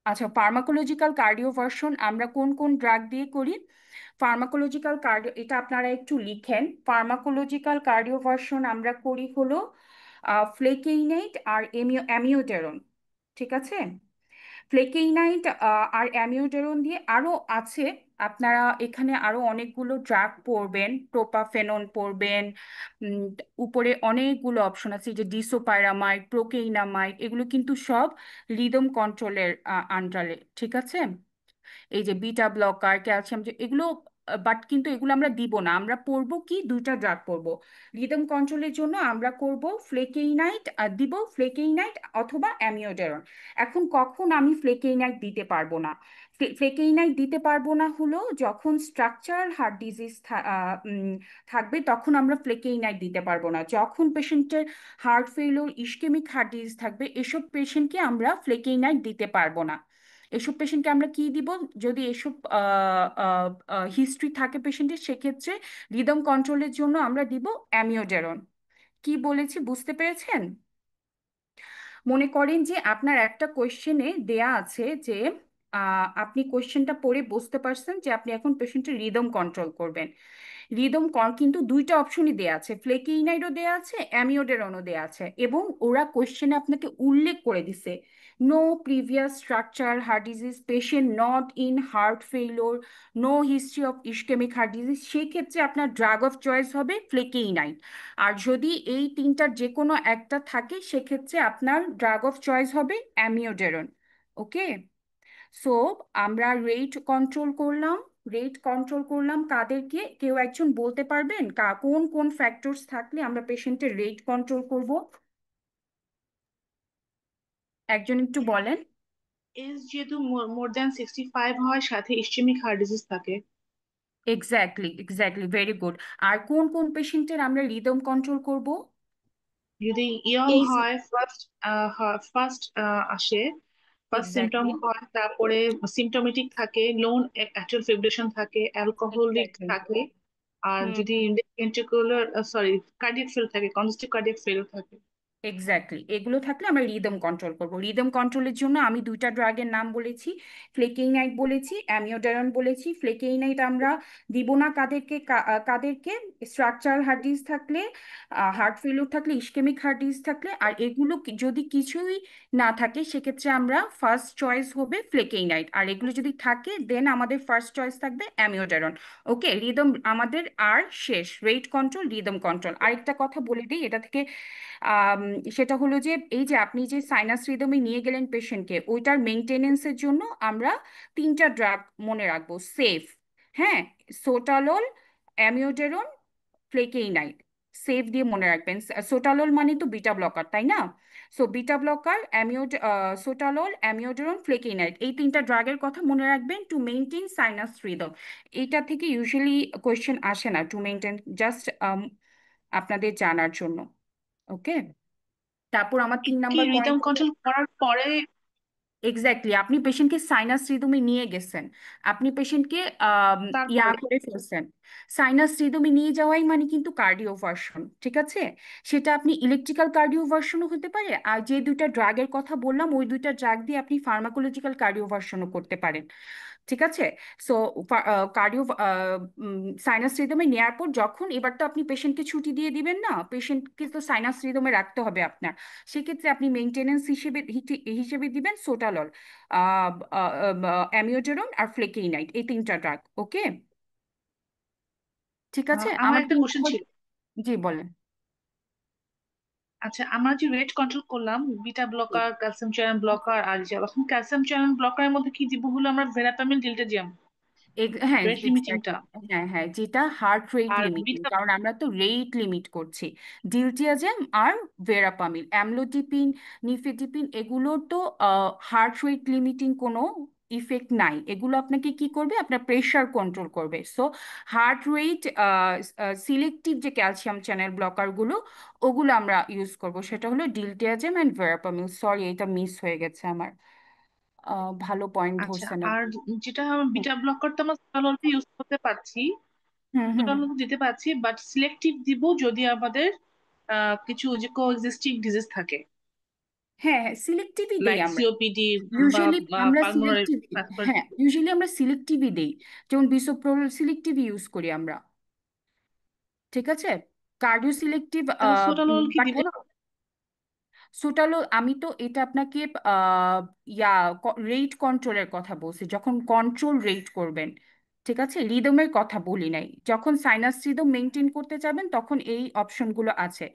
আচ্ছা, ফার্মাকোলজিক্যাল কার্ডিওভার্সন আমরা কোন কোন ড্রাগ দিয়ে করি? ফার্মাকোলজিক্যাল কার্ডিও, এটা আপনারা একটু লিখেন। ফার্মাকোলজিক্যাল কার্ডিওভার্সন আমরা করি হলো ফ্লেকেইনাইট আর অ্যামিওটেরন। ঠিক আছে, ফ্লেকেইনাইট আর অ্যামিওটেরন দিয়ে। আরও আছে, আপনারা এখানে আরও অনেকগুলো ড্রাগ পড়বেন, প্রোপাফেনন পড়বেন, উম, উপরে অনেকগুলো অপশন আছে, যে ডিসোপাইরামাইড, প্রোকেইনামাইড, এগুলো কিন্তু সব রিদম কন্ট্রোলের আন্ডারে। ঠিক আছে, এই যে বিটা ব্লকার, ক্যালসিয়াম, যে এগুলো, বাট কিন্তু এগুলো আমরা দিব না। আমরা পড়বো কি, দুইটা ড্রাগ পড়বো রিদম কন্ট্রোলের জন্য। আমরা করব ফ্লেকেইনাইট, দিব ফ্লেকেইনাইট অথবা অ্যামিওডেরন। এখন কখন আমি ফ্লেকেইনাইট দিতে পারবো না? ফ্লেকেইনাইট দিতে পারবো না হলো যখন স্ট্রাকচারাল হার্ট ডিজিজ থাকবে, তখন আমরা ফ্লেকেইনাইট দিতে পারবো না। যখন পেশেন্টের heart failure, ischaemic heart disease থাকবে, এসব পেশেন্টকে আমরা ফ্লেকেইনাইট দিতে পারবো না। এসব পেশেন্টকে আমরা কি দিব? যদি এসব হিস্ট্রি থাকে পেশেন্টের, সেক্ষেত্রে রিদম কন্ট্রোলের জন্য আমরা দিব অ্যামিওডেরন। কি বলেছি বুঝতে পেরেছেন? মনে করেন যে আপনার একটা কোয়েশ্চেনে দেয়া আছে যে আপনি কোয়েশ্চেনটা পড়ে বুঝতে পারছেন যে আপনি এখন পেশেন্টের রিদম কন্ট্রোল করবেন। কিন্তু দুইটা অপশনই দেয়া আছে, ফ্লেকেইনাইডও দেয়া আছে, অ্যামিওডেরনও দেয়া আছে, এবং ওরা কোয়েশ্চেনে আপনাকে উল্লেখ করে দিছে no previous structure heart disease, patient not in heart failure, no history of ischaemic heart disease. সেক্ষেত্রে আপনার ড্রাগ অফ চয়েস হবে ফ্লেকেইনাইড। আর যদি এই তিনটার যে কোনো একটা থাকে, সেক্ষেত্রে আপনার ড্রাগ অফ চয়েস হবে অ্যামিওডেরন। ওকে, সো আমরা রেট কন্ট্রোল করলাম। রেট কন্ট্রোল করলাম কাদেরকে? কেউ একজন বলতে পারবেন কোন কোন ফ্যাক্টরস থাকলে আমরা পেশেন্টের রেট কন্ট্রোল করব? একজন একটু বলেন। এজ যেহেতু মোর দ্যান 65 হয়, সাথে ইসচেমিক হার্ট ডিজিজ থাকে। Exactly, exactly, very good. আর কোন কোন পেশেন্টের আমরা রিদম কন্ট্রোল করব? যদি ইয়ং এই হয়, ফার্স্ট আসে, ফার্স্ট সিমটম এক্স্যাক্টলি, হয়, তারপরে সিমটোমেটিক থাকে, লোন অ্যাট্রিয়াল ফিব্রিলেশন থাকে, অ্যালকোহলিক এক্স্যাক্টলি। থাকে, আর হুম, যদি ভেন্ট্রিকুলার সরি কার্ডিয়াক ফেল থাকে, কনজেস্টিভ কার্ডিয়াক ফেল থাকে। এক্স্যাক্টলি, এগুলো থাকলে আমরা রিদম কন্ট্রোল করব। রিদম কন্ট্রোলের জন্য আমি দুইটা ড্রাগের নাম বলেছি, ফ্লেকেইনাইট বলেছি, অ্যামিওডারন বলেছি। ফ্লেকেইনাইট আমরা দিব না কাদেরকে স্ট্রাকচারাল হার্ট ডিজিজ থাকলে, হার্ট ফেলিউর থাকলে, ইসকেমিক হার্ট ডিজিজ থাকলে। আর এগুলো যদি কিছুই না থাকে সেক্ষেত্রে আমরা ফার্স্ট চয়েস হবে ফ্লেকেইনাইট, আর এগুলো যদি থাকে দেন আমাদের ফার্স্ট চয়েস থাকবে অ্যামিওডারন। ওকে, রিদম আমাদের আর শেষ, রেট কন্ট্রোল, রিদম কন্ট্রোল। আরেকটা কথা বলে দিই এটা থেকে, আম, সেটা হলো যে এই যে আপনি যে সাইনাস রিদমে নিয়ে গেলেন পেশেন্টকে, ওইটার মেনটেনেন্সের জন্য আমরা তিনটা ড্রাগ মনে রাখবো সেফ। হ্যাঁ, সোটালল, অ্যামিওডেরন, ফ্লেকেইনাইড। সেফ দিয়ে মনে রাখবেন। সোটালল মানে তো বিটা ব্লকার, তাই না? সো বিটা ব্লকার, সোটালল, অ্যামিওডেরন, ফ্লেকেইনাইড, এই তিনটা ড্রাগের কথা মনে রাখবেন টু মেনটেন সাইনাস রিদম। এইটা থেকে ইউজুয়ালি কোয়েশ্চেন আসে না, টু মেনটেন, জাস্ট আপনাদের জানার জন্য। ওকে, তারপর আমার তিন কি নাম্বার রিদম পয়েন্ট। কন্ট্রোল করার পরে? এক্স্যাক্টলি, আপনি পেশেন্টকে সাইনাস রিদমে নিয়ে গেছেন, আপনি পেশেন্টকে ইয়া তারপরে করে ফেলছেন। সাইনাস রিদমে নিয়ে যাওয়াই মানে কিন্তু কার্ডিও ভার্সন, ঠিক আছে? সেটা আপনি ইলেকট্রিক্যাল কার্ডিও ভার্সনও হতে পারে, আর যে দুইটা ড্রাগের কথা বললাম ওই দুইটা ড্রাগ দিয়ে আপনি ফার্মাকোলজিক্যাল কার্ডিও ভার্সনও করতে পারেন। ঠিক আছে? সো কার্ডিও সাইনাস রিদমে নেওয়ার পর যখন, এবার তো আপনি পেশেন্টকে ছুটি দিয়ে দিবেন না, পেশেন্টকে তো সাইনাস রিদমে রাখতে হবে আপনার। সেক্ষেত্রে আপনি মেনটেনেন্স হিসেবে হিসেবে দিবেন সোটালল, অ্যামিওডেরন আর ফ্লেকেইনাইড, এই তিনটা ড্রাগ। ওকে, ঠিক আছে। আমার আমার একটা তিন কোশ্চেন নম্বর, ছিল। জি বলেন। আচ্ছা, আমরা যে রেট কন্ট্রোল করলাম, beta blocker, calcium channel blocker আর যে এখন ক্যালসিয়াম চ্যানেল ব্লকারের মধ্যে কি দিব হলো আমরা ভেরাপামিল, ডিলটেজিয়াম, হ্যাঁ, রেট লিমিটিংটা। এক্স্যাক্টলি। হ্যাঁ হ্যাঁ, যেটা হার্ট রেট আর লিমিটিং, বিটা কারণ আমরা তো রেট লিমিট করছি। ডিলটিয়াজেম আর ভেরাপামিল, অ্যামলোডিপিন, নিফেডিপিন, এগুলোর তো হার্ট রেট লিমিটিং কোনো ইফেক্ট নাই। এগুলো আপনাকে কি করবে, আপনার প্রেশার কন্ট্রোল করবে। সো হার্ট রেট সিলেক্টিভ যে ক্যালসিয়াম চ্যানেল ব্লকারগুলো, ওগুলো আমরা ইউজ করব, সেটা হলো ডিলটিয়াজেম অ্যান্ড ভেরাপামিল। সরি, এটা মিস হয়ে গেছে আমার। ভালো পয়েন্ট আচ্ছা, ধরছেন আর আপনি। যেটা হুম বিটা ব্লকার তো আমরা সোলানল ইউজ করতে পারছি, হুম হুম। সোলানল দিতে পারছি, বাট সিলেক্টিভ দিব যদি আমাদের কিছু যে কোএক্সিস্টিং ডিজিজ থাকে, হ্যাঁ হ্যাঁ, সিলেক্টিভই দেই লাইক আমরা। সিওপিডি বা ইউজুয়ালি আমরা পালমোনারি। সিলেক্টিভ, হ্যাঁ ইউজুয়ালি আমরা সিলেক্টিভই দেই। যেমন বিসোপ্রোল সিলেক্টিভই ইউজ করি আমরা, ঠিক আছে? Cardio selective. তাহলে সোলানল কি দিব না? সুটালো, আমি তো এটা আপনাকে ইয়া রেট কন্ট্রোলের কথা বলছি, যখন কন্ট্রোল রেট করবেন। ঠিক আছে, রিদমের কথা বলি নাই। যখন সাইনাস রিদম মেনটেন করতে যাবেন তখন এই অপশনগুলো আছে।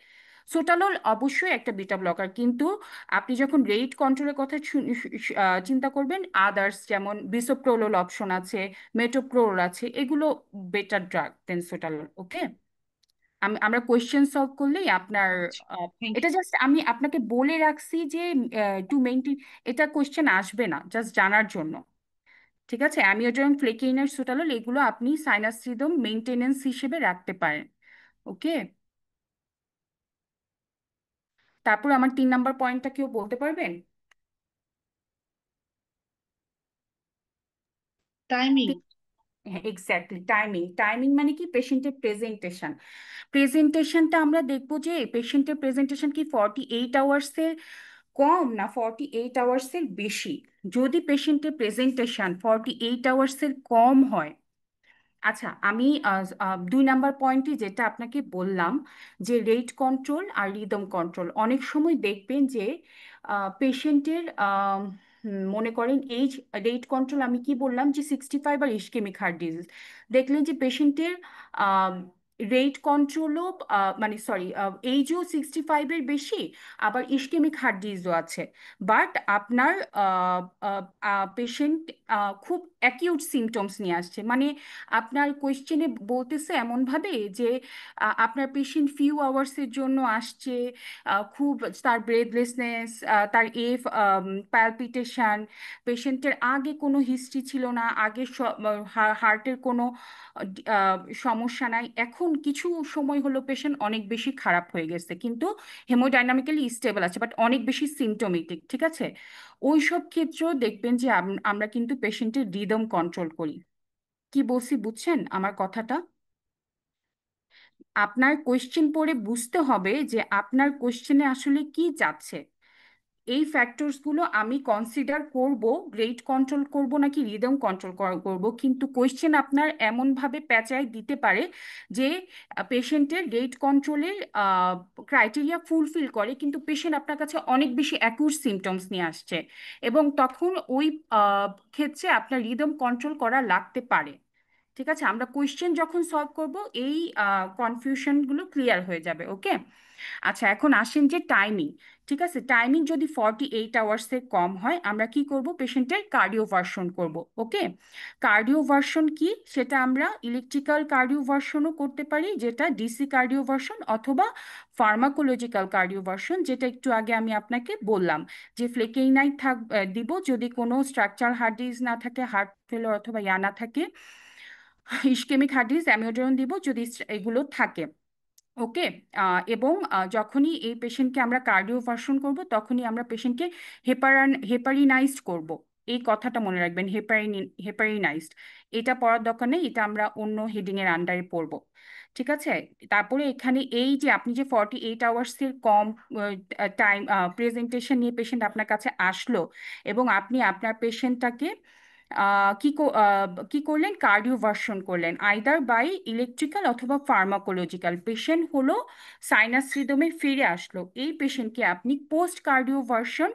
সোটালোল অবশ্যই একটা বিটা ব্লকার, কিন্তু আপনি যখন রেট কন্ট্রোলের কথা চিন্তা করবেন, আদার্স যেমন বিসোপ্রোলোল অপশন আছে, মেটোপ্রোল আছে, এগুলো বেটার ড্রাগ দেন সোটালোল। ওকে, আমরা কোয়েশ্চেন সলভ করলেই আপনার, আচ্ছা, আহ, থ্যাংক এটা ইউ। জাস্ট আমি আপনাকে বলে রাখছি যে টু মেনটেন, এটা কোয়েশ্চেন আসবে না, জাস্ট জানার জন্য। ঠিক আছে, অ্যামিওডারন, ফ্লেকেইনার, সুটালল, এগুলো আপনি সাইনাস রিদম মেনটেনেন্স হিসেবে রাখতে পারেন। ওকে, তারপর আমার তিন নাম্বার পয়েন্টটা কেউ বলতে পারবেন? টাইমিং। Exactly, timing. টাইমিং মানে কি, পেশেন্টের প্রেজেন্টেশন। প্রেজেন্টেশনটা আমরা দেখবো যে পেশেন্টের প্রেজেন্টেশন কি 48 আওয়ার্সের কম না 48 আওয়ার্সের বেশি। যদি পেশেন্টের প্রেজেন্টেশন 48 আওয়ার্সের কম হয়, আচ্ছা আমি দুই নাম্বার পয়েন্টে যেটা আপনাকে বললাম, যে রেট কন্ট্রোল আর রিদম কন্ট্রোল, অনেক সময় দেখবেন যে পেশেন্টের মনে করেন এইজ, রেট কন্ট্রোল আমি কি বললাম যে 65 আর ইসকেমিক হার্ট ডিজিজ, দেখলেন যে পেশেন্টের রেট কন্ট্রোলও, মানে সরি, এইজও 65-এর বেশি, আবার ইসকেমিক হার্ট ডিজিজও আছে। বাট আপনার পেশেন্ট খুব অ্যাকিউট সিমটমস নিয়ে আসছে, মানে আপনার কোয়েশ্চেনে বলতেছে এমনভাবে যে আপনার পেশেন্ট ফিউ আওয়ার্সের জন্য আসছে, খুব তার ব্রেথলেসনেস, তার প্যালপিটেশন, পেশেন্টের আগে কোনো হিস্ট্রি ছিল না, আগে হার্টের কোনো আহ, সমস্যা নাই, এখন কিছু সময় হলো পেশেন্ট অনেক বেশি খারাপ হয়ে গেছে, কিন্তু হেমোডাইনামিক্যালি স্টেবল আছে, বাট অনেক বেশি সিমটোমেটিক। ঠিক আছে, ওই সব ক্ষেত্রেও দেখবেন যে আমরা কিন্তু পেশেন্টের রিদম কন্ট্রোল করি। কি বলছি বুঝছেন আমার কথাটা? আপনার কোয়েশ্চেন পড়ে বুঝতে হবে যে আপনার কোয়েশ্চেনে আসলে কি যাচ্ছে। এই ফ্যাক্টরসগুলো আমি কনসিডার করব, রেট কন্ট্রোল করব নাকি রিদম কন্ট্রোল করব, কিন্তু কোয়েশ্চেন আপনার এমনভাবে পেঁচায় দিতে পারে যে পেশেন্টের রেট কন্ট্রোলের ক্রাইটেরিয়া ফুলফিল করে, কিন্তু পেশেন্ট আপনার কাছে অনেক বেশি অ্যাকুট সিমটমস নিয়ে আসছে, এবং তখন ওই ক্ষেত্রে আপনার রিদম কন্ট্রোল করা লাগতে পারে। ঠিক আছে, আমরা কোয়েশ্চেন যখন সলভ করব এই কনফিউশনগুলো ক্লিয়ার হয়ে যাবে। ওকে, আচ্ছা এখন আসেন যে টাইমিং। ঠিক আছে, টাইমিং যদি 48 আওয়ার্সের কম হয় আমরা কি করব, পেশেন্টের কার্ডিওভার্সন করব। ওকে, কার্ডিওভার্সন কি, সেটা আমরা ইলেকট্রিক্যাল কার্ডিওভার্সনও করতে পারি, যেটা ডিসি কার্ডিওভার্সন, অথবা ফার্মাকোলজিক্যাল কার্ডিওভার্সন, যেটা একটু আগে আমি আপনাকে বললাম যে ফ্লেকেইনাইট দিব যদি কোনো স্ট্রাকচারাল হার্ট ডিজিজ না থাকে, হার্ট ফেলোর অথবা ইয়া না থাকে, ইসকেমিক হার্ট ডিজিজ অ্যামিওডারন দিব যদি এগুলো থাকে। ওকে, এবং যখনই এই পেশেন্টকে আমরা কার্ডিওভার্সন করব তখনই আমরা পেশেন্টকে হেপারিনাইজড করব। এই কথাটা মনে রাখবেন, হেপারিনাইজড। এটা পড়ার দরকার নেই, এটা আমরা অন্য হেডিং এর আন্ডারে পড়ব। ঠিক আছে, তারপরে এখানে এই যে আপনি যে 48 আওয়ার্সের কম টাইম প্রেজেন্টেশন নিয়ে পেশেন্ট আপনার কাছে আসলো, এবং আপনি আপনার পেশেন্টটাকে কি করলেন, কার্ডিওভার্সন করলেন আইদার বাই ইলেকট্রিক্যাল অথবা ফার্মাকোলজিক্যাল। পেশেন্ট হলো সাইনাস রিদমে ফিরে আসলো, এই পেশেন্টকে আপনি পোস্ট কার্ডিওভার্সন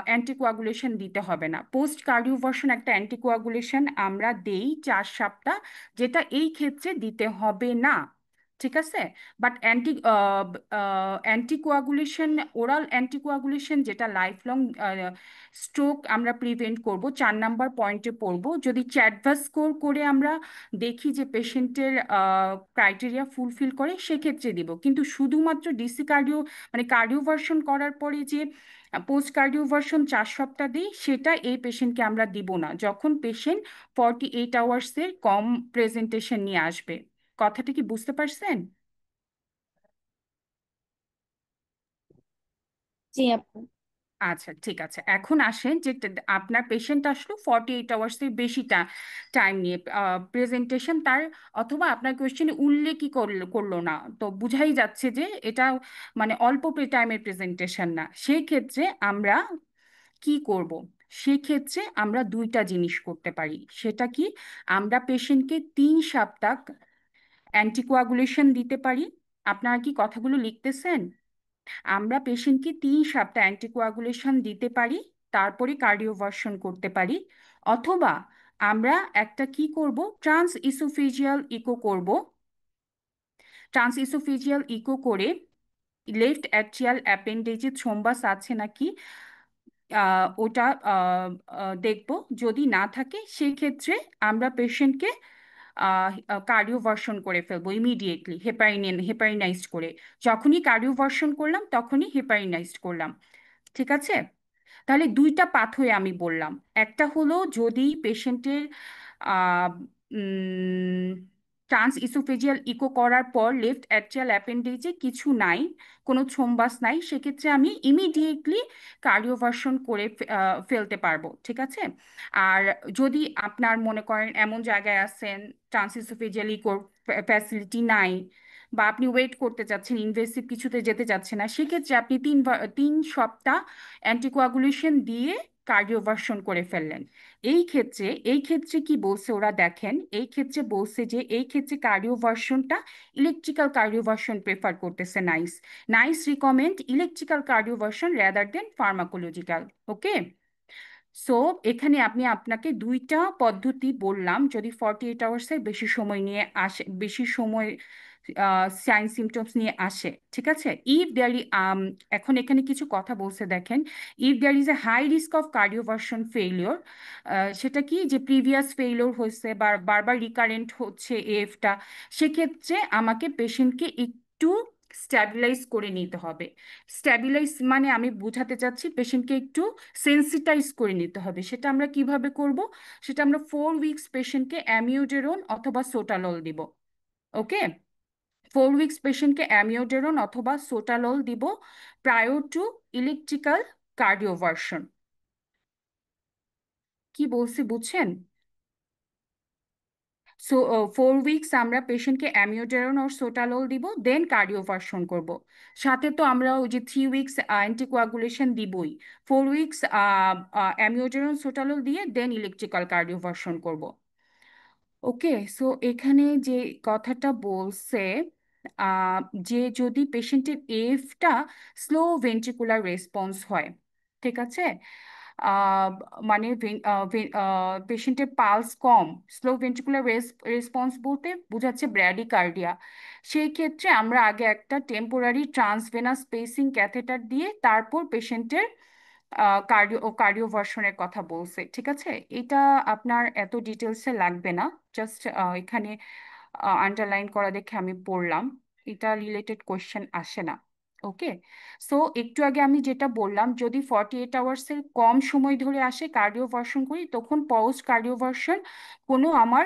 অ্যান্টিকোয়াগুলেশন দিতে হবে না। পোস্ট কার্ডিওভার্সন একটা অ্যান্টিকোয়াগুলেশন আমরা দেই 4 সপ্তাহ, যেটা এই ক্ষেত্রে দিতে হবে না। ঠিক আছে, বাট অ্যান্টিকোয়াগুলেশন, ওরাল অ্যান্টিকোয়াগুলেশন যেটা লাইফ লং স্ট্রোক আমরা প্রিভেন্ট করব, 4 নাম্বার পয়েন্টে পড়ব। যদি চ্যাডভাস স্কোর করে আমরা দেখি যে পেশেন্টের ক্রাইটেরিয়া ফুলফিল করে, সেক্ষেত্রে দিব। কিন্তু শুধুমাত্র ডিসি কার্ডিও মানে কার্ডিওভার্সন করার পরে যে পোস্ট কার্ডিওভার্সন 4 সপ্তাহ দিই, সেটা এই পেশেন্টকে আমরা দিব না যখন পেশেন্ট 48 আওয়ার্সের কম প্রেজেন্টেশন নিয়ে আসবে। কথাটা কি বুঝতে পারছেন? জি আপু। আচ্ছা ঠিক আছে, এখন আসেন যে আপনার পেশেন্ট আসলো 48 আওয়ার্সের বেশি টাইম নিয়ে প্রেজেন্টেশন তার, অথবা আপনার কোয়েশ্চেনে উল্লেখই করলো না, তো বুঝাই যাচ্ছে যে এটা মানে অল্প টাইমের প্রেজেন্টেশন না। সেই ক্ষেত্রে আমরা কি করব, সেক্ষেত্রে আমরা দুইটা জিনিস করতে পারি। সেটা কি, আমরা পেশেন্টকে 3 সপ্তাহ অ্যান্টিকোয়াগুলেশন দিতে পারি। আপনারা কি কথাগুলো লিখতেছেন? আমরা পেশেন্টকে 3 সপ্তাহ অ্যান্টিকোয়াগুলেশন দিতে পারি, তারপরে কার্ডিওভার্সন করতে পারি। অথবা আমরা একটা কি করব, ট্রান্স ইসোফেজিয়াল ইকো করব। ট্রান্স ইসোফেজিয়াল ইকো করে লেফট অ্যাট্রিয়াল অ্যাপেন্ডেজে থ্রোম্বাস আছে নাকি ওটা দেখব। যদি না থাকে সেই ক্ষেত্রে আমরা পেশেন্টকে কার্ডিওভার্সন করে ফেলবো ইমিডিয়েটলি, হেপারিনাইজড করে। যখনই কার্ডিওভার্সন করলাম তখনই হেপারিনাইজড করলাম। ঠিক আছে, তাহলে দুইটা পাথওয়ে আমি বললাম। একটা হলো যদি পেশেন্টের ট্রান্স ইসোফেজিয়াল ইকো করার পর লেফট অ্যাট্রিয়াল অ্যাপেন্ডেজে কিছু নাই, কোনো থ্রোম্বাস নাই, সেক্ষেত্রে আমি ইমিডিয়েটলি কার্ডিওভার্সন করে ফেলতে পারবো। ঠিক আছে, আর যদি আপনার মনে করেন এমন জায়গায় আছেন ট্রান্স ইসোফেজিয়াল ইকোর ফ্যাসিলিটি নাই, বা আপনি ওয়েট করতে চাচ্ছেন, ইনভেসিভ কিছুতে যেতে চাচ্ছেন না, সেক্ষেত্রে আপনি 3 সপ্তাহ অ্যান্টিকোয়াগুলেশন দিয়ে কার্ডিওভার্সন করে ফেললেন। এই ক্ষেত্রে কি বলছে ওরা দেখেন, এই ক্ষেত্রে বলছে যে এই ক্ষেত্রে কার্ডিওভার্সনটা ইলেকট্রিক্যাল কার্ডিওভার্সন প্রেফার করতেছে NICE. NICE recommend electrical cardioversion rather than pharmacological. Okay, so এখানে আপনাকে দুইটা পদ্ধতি বললাম যদি 48 আওয়ার্সের বেশি সময় নিয়ে আসে, বেশি সময় সাইন সিমটমস নিয়ে আসে। ঠিক আছে, ইফ দেয়ার এখন এখানে কিছু কথা বলছে দেখেন। If there is a high risk of cardioversion failure, সেটা কি যে প্রিভিয়াস ফেইলিওর হয়েছে বা বারবার রিকারেন্ট হচ্ছে এফটা, সেক্ষেত্রে আমাকে পেশেন্টকে একটু স্ট্যাবিলাইজ করে নিতে হবে। স্ট্যাবিলাইজ মানে আমি বোঝাতে চাচ্ছি পেশেন্টকে একটু সেন্সিটাইজ করে নিতে হবে। সেটা আমরা কিভাবে করব, সেটা আমরা 4 উইকস পেশেন্টকে অ্যামিওডেরন অথবা সোটালল দিব। ওকে, 4 উইকস পেশেন্টকে অ্যামিওডেরন অথবা সোটালল দিব প্রায়র টু ইলেকট্রিক্যাল কার্ডিওভার্সন। কি বলছি বুঝছেন? সো 4 উইকস আমরা পেশেন্টকে অ্যামিওডারন আর সোটালোল দিব, দেন কার্ডিওভার্সন করব। সাথে তো আমরা ওই যে 3 উইকস অ্যান্টিকোয়াগুলেশন দিবই। 4 উইকস অ্যামিওডারন সোটালোল দিয়ে দেন ইলেকট্রিক্যাল কার্ডিওভার্সন করব। ওকে, সো এখানে যে কথাটা বলছে, আহ, যে যদি পেশেন্টের এফটা স্লো ভেন্ট্রিকুলার রেসপন্স হয়, ঠিক আছে, আহ, মানে পেশেন্টের পালস কম, স্লো ভেন্ট্রিকুলার রেসপন্স বলতে বোঝাচ্ছে ব্র্যাডিকার্ডিয়া, সেই ক্ষেত্রে আমরা আগে একটা টেম্পোরারি ট্রান্সভেনাস স্পেসিং ক্যাথেটার দিয়ে তারপর পেশেন্টের কার্ডিওভার্সনের কথা বলছে, ঠিক আছে। এটা আপনার এত ডিটেলসে লাগবে না, জাস্ট এখানে আন্ডারলাইন করা দেখে আমি পড়লাম, এটা রিলেটেড কোয়েশ্চেন আসে না। ওকে, সো একটু আগে আমি যেটা বললাম, যদি 48 আওয়ার্সের কম সময় ধরে আসে কার্ডিওভার্সন করি, তখন পোস্ট কার্ডিওভার্সন কোনো আমার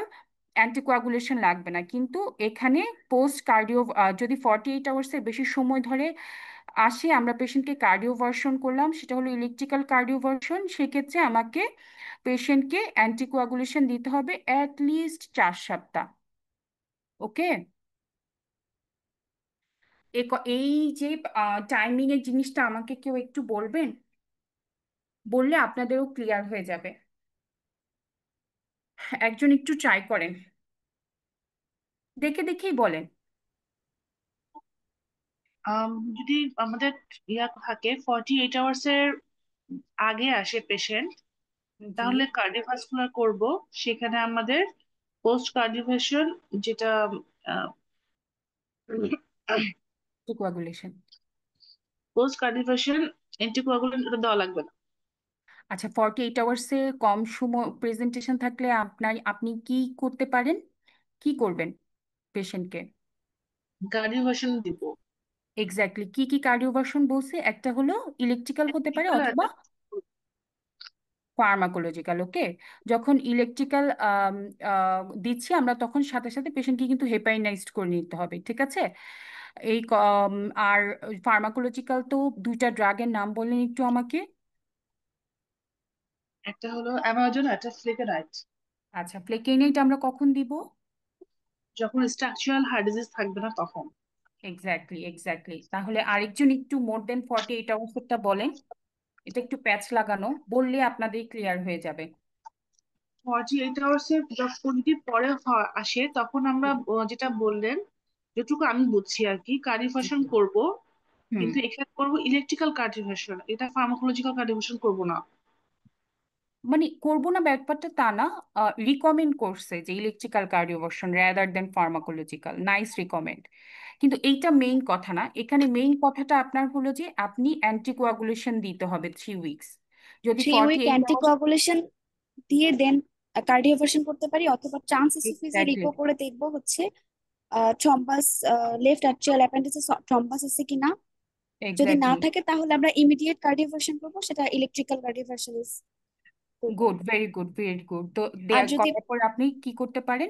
অ্যান্টিকোয়াগুলেশন লাগবে না। কিন্তু এখানে পোস্ট কার্ডিও যদি 48 আওয়ার্সের বেশি সময় ধরে আসে, আমরা পেশেন্টকে কার্ডিওভার্সন করলাম, সেটা হলো ইলেকট্রিক্যাল কার্ডিওভার্সন, সেক্ষেত্রে আমাকে পেশেন্টকে অ্যান্টিকোয়াগুলেশন দিতে হবে অ্যাটলিস্ট 4 সপ্তাহ। ওকে, এই যে টাইমিং এর জিনিসটা আমাকে কেউ একটু বলবেন, বললে আপনাদেরও ক্লিয়ার হয়ে যাবে। একজন একটু ট্রাই করেন, দেখে দেখেই বলেন। যদি আমাদের ইয়া থাকে 48 আওয়ার্স এর আগে আসে পেশেন্ট, জি, তাহলে কার্ডিওভাস্কুলার করব। সেখানে আমাদের পোস্ট কার্ডিওভার্সন যেটা অ্যান্টিকোয়াগুলেশন। পোস্ট কার্ডিওভার্সন অ্যান্টিকোয়াগুলেন্ট ওটা দেওয়া লাগবে না। আচ্ছা, 48 আওয়ার্সে কম সময় প্রেজেন্টেশন থাকলে আপনি কি করতে পারেন, কি করবেন পেশেন্টকে? কার্ডিওভার্সন দিব। এক্স্যাক্টলি, কি কি কার্ডিওভার্সন বলছে? একটা হলো ইলেকট্রিক্যাল হতে পারে Electrical অথবা একটা ফার্মাকোলজিক্যাল। ওকে, যখন ইলেকট্রিক্যাল দিচ্ছি আমরা, তখন সাথে সাথে পেশেন্টকে কিন্তু হেপাইনাইজড করে নিতে হবে, ঠিক আছে। আর ফার্মাকোলজিক্যাল তো দুইটা ড্রাগের নাম বলেন একটু আমাকে। একটা হলো অ্যামাজন, একটা ফ্লেকেনাইট। আচ্ছা, প্লেকেনেট আমরা কখন দিব? যখন স্ট্রাকচারাল হার্ট ডিজিজ থাকবে না তখন। Exactly, exactly. তাহলে আরেকজন একটু মোর দেন 48 আওয়ার্সটা বলেন, এটা একটু প্যাচ লাগানো, বললে আপনাদের ক্লিয়ার হয়ে যাবে। 48 আওয়ার্স এর যখন যদি পরে আসে, তখন আমরা যেটা বললেন, যেটুকু আমি বুঝছি আর কি, কার্ডিওভার্সন করব। হুম, কিন্তু এখানে করবো ইলেকট্রিক্যাল কার্ডিওভার্সন, এটা ফার্মাকোলজিক্যাল কার্ডিওভার্সন করবো না। মানে করবো না ব্যাপারটা তা না, রিকমেন্ড করছে যে electrical cardioversion rather than pharmacological, nice recommend. কিন্তু এইটা মেইন কথা না, এখানে মেইন কথাটা আপনার হলো যে আপনি অ্যান্টিকোয়াগুলেশন দিতে হবে 3 উইকস। যদি 3 উইক 48 আওয়ার্স, অ্যান্টিকোয়াগুলেশন দিয়ে দেন কার্ডিওভার্সন করতে পারি, অথবা ট্রান্সএসোফেজিয়াল এক্স্যাক্টলি, ইকো করে দেখবো হচ্ছে থ্রম্বাস, লেফট অ্যাট্রিয়াল অ্যাপেন্ডিক্সে থ্রম্বাস আছে কিনা। যদি না এক্স্যাক্টলি। থাকে তাহলে আমরা ইমিডিয়েট কার্ডিওভার্সন করবো, সেটা ইলেকট্রিক্যাল কার্ডিওভার্সন করবো। Good, very good, very good. তো আর যদি করার পর আপনি কি করতে পারেন?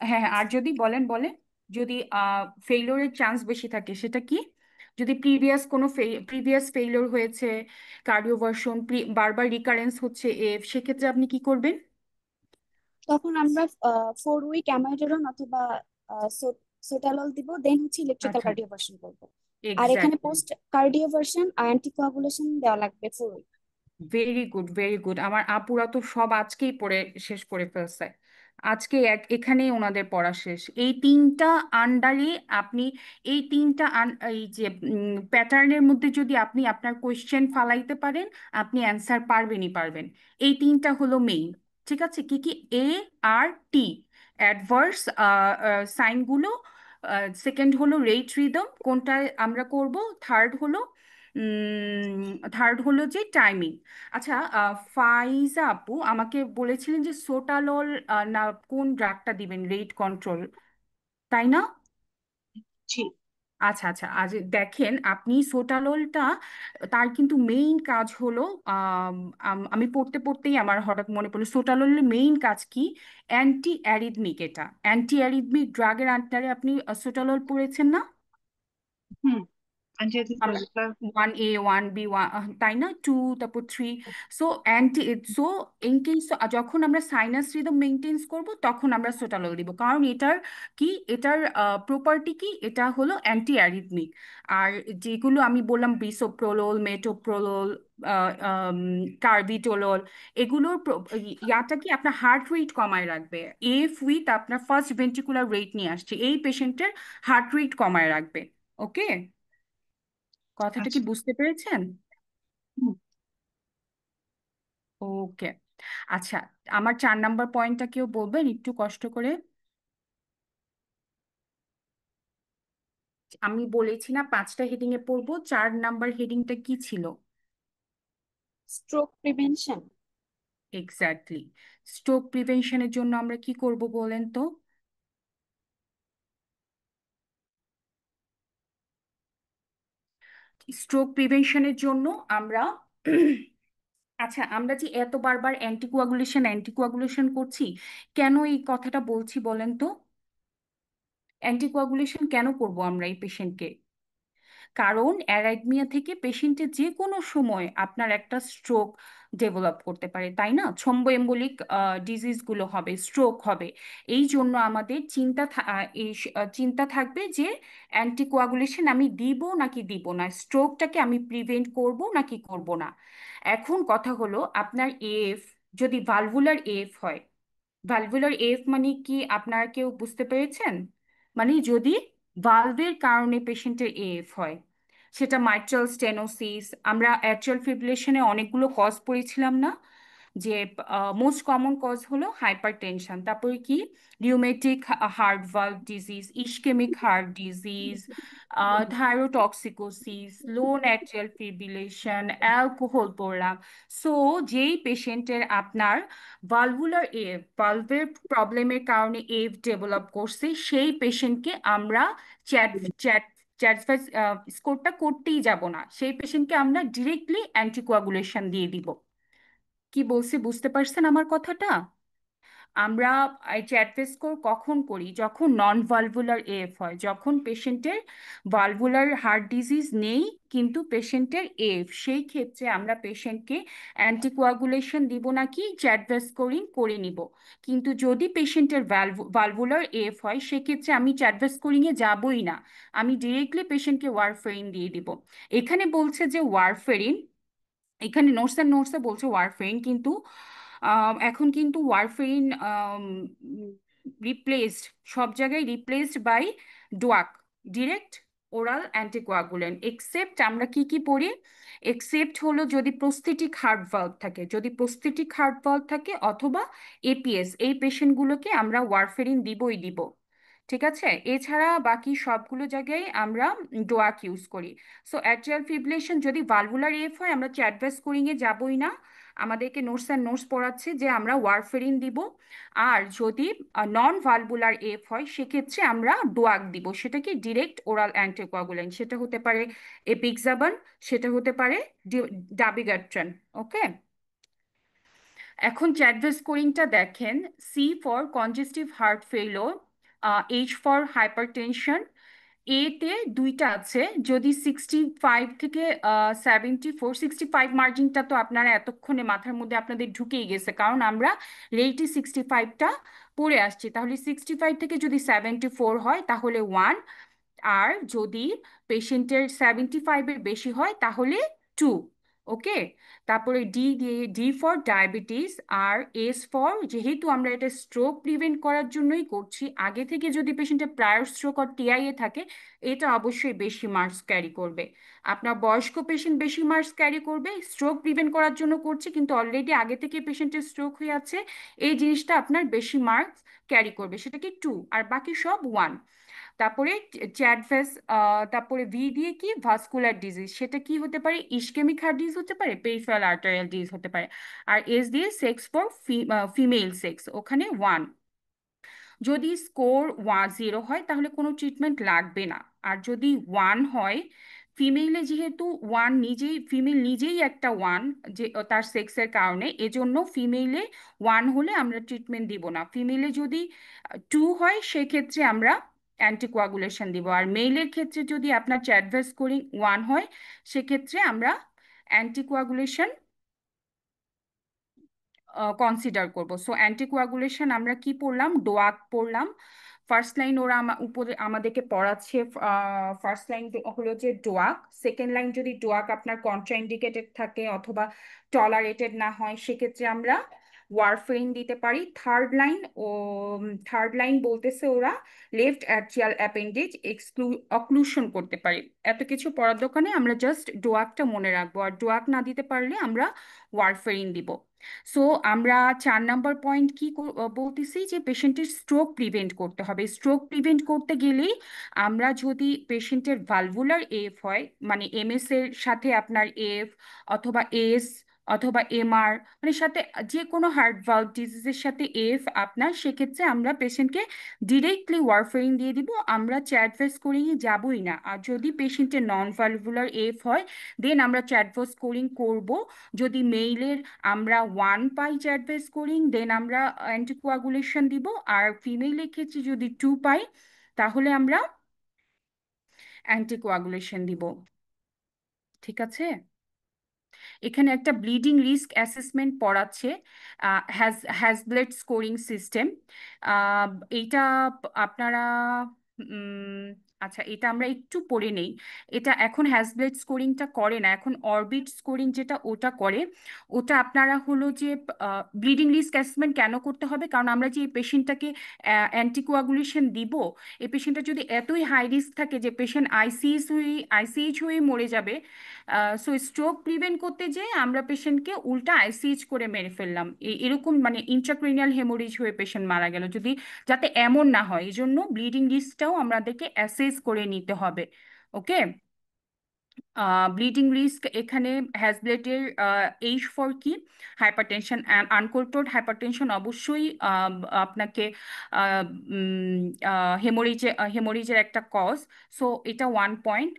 হ্যাঁ হ্যাঁ, আর যদি বলেন বলেন, যদি ফেইলোরের চান্স বেশি থাকে সেটা কি? যদি প্রিভিয়াস ফেইলোর হয়েছে, কার্ডিওভার্সন বারবার রিকারেন্স হচ্ছে সেক্ষেত্রে আপনি কি করবেন? তখন আমরা 4 উইক অ্যামাইডোরন অথবা সোটালল দিব, দেন হচ্ছে ইলেকট্রিক্যাল আচ্ছা, কার্ডিওভার্সন করবো। আর এখানে এক্স্যাক্টলি। পোস্ট কার্ডিওভার্সন আর অ্যান্টিকোয়াগুলেশন দেওয়া লাগবে 4 week. Very good, very good. আমার আপুরা তো সব আজকেই পড়ে শেষ করে ফেলছে, আজকে এখানেই ওনাদের পড়া শেষ। এই তিনটা আন্ডারে আপনি, এই তিনটা এই যে প্যাটার্নের মধ্যে যদি আপনি আপনার কোয়েশ্চেন ফালাইতে পারেন, আপনি অ্যান্সার পারবেনই পারবেন। এই তিনটা হলো মেইন, ঠিক আছে। কি কি? এ আর টি, অ্যাডভার্স সাইনগুলো। সেকেন্ড হলো রেট রিদম, কোনটা আমরা করব। থার্ড হলো থার্ড হলো যে টাইমিং। আচ্ছা, ফাইজা আপু আমাকে বলেছিলেন যে সোটালল না কোন ড্রাগটা দিবেন রেট কন্ট্রোল, তাই না? জি। আচ্ছা আচ্ছা, আজ দেখেন আপনি সোটাললটা, তার কিন্তু মেইন কাজ হলো, আমি পড়তে পড়তেই আমার হঠাৎ মনে পড়লো সোটাললের মেইন কাজ কি, অ্যান্টি অ্যারিদমিক। এটা অ্যান্টি অ্যারিদমিক ড্রাগের আন্ডারে আপনি সোটালল পড়েছেন না? হুম। অ্যান্টিবায়োটিক আমরা রেগুলার। 1A 1B তাই না, 2, তারপর 3। সো সো ইন কেস যখন আমরা সাইনাস রিদম মেনটেন্স করব তখন আমরা সোটালল দিব, কারণ এটার কি, এটার প্রপার্টি কি, এটা হলো অ্যান্টি অ্যারিথমিক। আর যেগুলো আমি বললাম বিসোপ্রোলোল, মেটোপ্রোলোল, কার্বিটোলোল, এগুলোর ইয়াটা কি আপনার হার্ট রেট কমায় রাখবে। এফ উইথ আপনার ফার্স্ট ভেন্ট্রিকুলার রেট নিয়ে আসছে, এই পেশেন্টের হার্ট রেট কমায় রাখবে। ওকে, কথাটা কি আচ্ছা। বুঝতে পেরেছেন? হুম। ওকে, আচ্ছা, আমার 4 নাম্বার পয়েন্টটা কেউ বলবেন একটু কষ্ট করে? আমি বলেছি না 5টা হেডিং এ পড়বো, 4 নাম্বার হেডিংটা কি ছিল? Stroke prevention. এক্স্যাক্টলি। স্ট্রোক প্রিভেনশনের জন্য আমরা কি করব বলেন তো? স্ট্রোক প্রিভেনশনের জন্য আমরা আচ্ছা, আমরা যে এত বারবার অ্যান্টিকোয়াগুলেশন অ্যান্টিকোয়াগুলেশন করছি, কেন এই কথাটা বলছি বলেন তো? অ্যান্টিকোয়াগুলেশন কেন করব আমরা এই পেশেন্টকে? কারণ অ্যারাইথমিয়া থেকে পেশেন্টের যে কোনো সময় আপনার একটা স্ট্রোক ডেভেলপ করতে পারে, তাই না? থ্রম্বোএম্বোলিক ডিজিজগুলো হবে, স্ট্রোক হবে। এই জন্য আমাদের চিন্তা থাকবে যে অ্যান্টিকোয়াগুলেশন আমি দিব নাকি দিব না, স্ট্রোকটাকে আমি প্রিভেন্ট করব নাকি করব না। এখন কথা হলো আপনার এফ যদি ভালভুলার এফ হয়, ভালভুলার এফ মানে কি আপনারা কেউ বুঝতে পেরেছেন? মানে যদি ভালভের কারণে পেশেন্টের এএফ হয়, সেটা মাইট্রাল স্টেনোসিস, আমরা অ্যাট্রিয়াল ফিব্রিলেশনে অনেকগুলো কজ পড়েছিলাম না, যে মোস্ট কমন কজ হলো হাইপারটেনশন, তারপরে কি rheumatic heart valve disease, ischemic heart disease, thyrotoxicosis, low atrial fibrillation, alcohol prolapse. So যেই পেশেন্টের আপনার ভালভের প্রবলেমের কারণে এফ ডেভেলপ করছে, সেই পেশেন্টকে আমরা চ্যাট চ্যাট চ্যাটফাস স্কোরটা করতেই যাব না, সেই পেশেন্টকে আমরা ডিরেক্টলি অ্যান্টিকোয়াগুলেশন দিয়ে দিব। কি বলছি বুঝতে পারছেন আমার কথাটা? আমরা চ্যাটফেস স্কোর কখন করি? যখন নন ভালভুলার এফ হয়, যখন পেশেন্টের ভালভুলার হার্ট ডিজিজ নেই কিন্তু পেশেন্টের এফ, সেই ক্ষেত্রে আমরা পেশেন্টকে অ্যান্টিকোয়াগুলেশন দিব নাকি চ্যাটফেস স্কোরিং করে নিব। কিন্তু যদি পেশেন্টের ভালভুলার এফ হয়, সেক্ষেত্রে আমি চ্যাটফেস স্কোরিংয়ে যাবই না, আমি ডিরেক্টলি পেশেন্টকে ওয়ারফেরিন দিয়ে দিব। এখানে বলছে যে ওয়ারফেরিন, এখানে নোটস অ্যান্ড নোটসে বলছে ওয়ারফেরিন, কিন্তু এখন কিন্তু ওয়ারফেরিন রিপ্লেসড, সব জায়গায় replaced by DOAC, direct oral anticoagulant. Except আমরা কি কি পড়ি? এক্সেপ্ট হলো যদি প্রস্থেটিক হার্ট ভালভ থাকে, যদি প্রস্থেটিক হার্ট ভালভ থাকে অথবা এপিএস, এই পেশেন্টগুলোকে আমরা ওয়ারফেরিন দিবই দিব। ঠিক আছে, এছাড়া বাকি সবগুলো জায়গায় আমরা ডোয়াক ইউজ করি। সো অ্যাট্রিয়াল ফিব্রিলেশন যদি ভালভুলার এফ হয়, আমরা চ্যাটভাস স্কোরিংয়ে যাবই না, আমাদেরকে নোটস অ্যান্ড নোটস পড়াচ্ছে যে আমরা ওয়ারফেরিন দিব। আর যদি নন ভালভুলার এফ হয়, সেক্ষেত্রে আমরা ডোয়াক দিব, সেটা কি ডিরেক্ট ওরাল অ্যান্টিকোয়াগুলেন্ট, সেটা হতে পারে এপিক্সাবান, সেটা হতে পারে ডাবিগাট্রান। ওকে, এখন চ্যাডভিস স্কোরিংটা দেখেন। C for congestive heart failure, H for hypertension. এতে দুইটা আছে, যদি 65 থেকে 74, 65 মার্জিনটা তো আপনারা এতক্ষণে মাথার মধ্যে আপনাদের ঢুকেই গেছে, কারণ আমরা রেইটি 65টা পড়ে আসছি। তাহলে 65 থেকে যদি 74 হয় তাহলে 1, আর যদি পেশেন্টের 75-এর বেশি হয় তাহলে 2। ওকে, তারপরে ডি দিয়ে ডি ফর ডায়াবেটিস, আর এস ফর, যেহেতু আমরা এটা স্ট্রোক প্রিভেন্ট করার জন্যই করছি, আগে থেকে যদি পেশেন্টের প্রায়র স্ট্রোক আর টিআইএ থাকে, এটা অবশ্যই বেশি মার্কস ক্যারি করবে। আপনার বয়স্ক পেশেন্ট বেশি মার্কস ক্যারি করবে, স্ট্রোক প্রিভেন্ট করার জন্য করছে কিন্তু অলরেডি আগে থেকে পেশেন্টের স্ট্রোক হয়ে আছে, এই জিনিসটা আপনার বেশি মার্কস ক্যারি করবে, সেটা কি 2, আর বাকি সব 1। তারপরে চ্যাডভেস, তারপরে ভি দিয়ে কি ভাস্কুলার ডিজিজ, সেটা কি হতে পারে? ইসকেমিক হার্ট ডিজিজ হতে পারে, পেরিফেরাল আর্টারিয়াল ডিজিজ হতে পারে। আর এস দিয়ে সেক্স ফর ফিমেল সেক্স, ওখানে 1। যদি স্কোর 0 হয় তাহলে কোনো ট্রিটমেন্ট লাগবে না, আর যদি 1 হয়, ফিমেলে যেহেতু 1 নিজেই, ফিমেল নিজেই একটা 1 যে তার সেক্সের কারণে, এজন্য ফিমেলে 1 হলে আমরা ট্রিটমেন্ট দিব না। ফিমেলে যদি 2 হয় সেক্ষেত্রে আমরা অ্যান্টিকোয়াগুলেশন দিব। আর মেইলের ক্ষেত্রে যদি আপনার চ্যাডভাস স্কোরিং 1 হয়, সেক্ষেত্রে আমরা অ্যান্টিকোয়াগুলেশন কনসিডার করব। সো অ্যান্টিকোয়াগুলেশন আমরা কি পড়লাম? ডোয়াক পড়লাম। ফার্স্ট লাইন ওরা উপরে আমাদেরকে পড়াচ্ছে। ফার্স্ট লাইন হলো যে ডোয়াক। সেকেন্ড লাইন যদি ডোয়াক আপনার কন্ট্রাইন্ডিকেটেড থাকে অথবা টলারেটেড না হয়, সেক্ষেত্রে আমরা ওয়ারফেরিন দিতে পারি। থার্ড লাইন বলতেছে ওরা লেফট অ্যাট্রিয়াল অ্যাপেন্ডিজ অক্লুশন করতে পারি। এত কিছু পড়ার দোকানে আমরা জাস্ট ডোয়াকটা মনে রাখবো, আর ডোয়াক না দিতে পারলে আমরা ওয়ারফেরিন দিব। সো আমরা 4 নাম্বার পয়েন্ট কি বলতেছি যে পেশেন্টের স্ট্রোক প্রিভেন্ট করতে হবে। স্ট্রোক প্রিভেন্ট করতে গেলেই আমরা যদি পেশেন্টের ভালভুলার এফ হয়, মানে এমএস এর সাথে আপনার এফ অথবা এস অথবা এমআর, মানে সাথে যে কোনো হার্ট ভালভ ডিজিজের সাথে এফ আপনার, সেক্ষেত্রে আমরা পেশেন্টকে ডিরেক্টলি ওয়ারফেরিন দিয়ে দিব। আমরা চ্যাডভাস স্কোরিং যাবই না। আর যদি পেশেন্টের নন ভালভুলার এফ হয়, দেন আমরা চ্যাডভাস স্কোরিং করব। যদি মেইলের আমরা 1 পাই চ্যাডভাস স্কোরিং, দেন আমরা অ্যান্টিকোয়াগুলেশন দিব। আর ফিমেলের ক্ষেত্রে যদি 2 পাই, তাহলে আমরা অ্যান্টিকোয়াগুলেশন দিব। ঠিক আছে? এখানে একটা ব্লিডিং রিস্ক অ্যাসেসমেন্ট পড়াচ্ছে, হ্যাজব্লেড স্কোরিং সিস্টেম। এইটা আপনারা আচ্ছা, এটা আমরা একটু পড়ে নেই। এটা এখন হ্যাজব্লেড স্কোরিংটা করে না, এখন অরবিট স্কোরিং যেটা ওটা করে। ওটা আপনারা হলো যে ব্লিডিং রিস্ক অ্যাসেসমেন্ট কেন করতে হবে? কারণ আমরা যে এই পেশেন্টটাকে অ্যান্টিকোয়াগুলেশন দিব, এই পেশেন্টটা যদি এতই হাই রিস্ক থাকে যে পেশেন্ট আইসিএইচ হয়ে মরে যাবে, সো স্ট্রোক প্রিভেন্ট করতে যেয়ে আমরা পেশেন্টকে উল্টা আইসিএইচ করে মেরে ফেললাম, এরকম মানে ইন্ট্রাক্রেনিয়াল হেমোরেজ হয়ে পেশেন্ট মারা গেল, যদি যাতে এমন না হয় এই জন্য ব্লিডিং রিস্কটাও আমাদেরকে অ্যাসেস করে নিতে হবে। ওকে? ব্লিডিং রিস্ক এখানে হ্যাজব্লেডের এইজ ফর কি? হাইপারটেনশন, আনকন্ট্রোলড হাইপারটেনশন অবশ্যই আপনাকে হেমোরেজের একটা কজ। সো এটা 1 পয়েন্ট।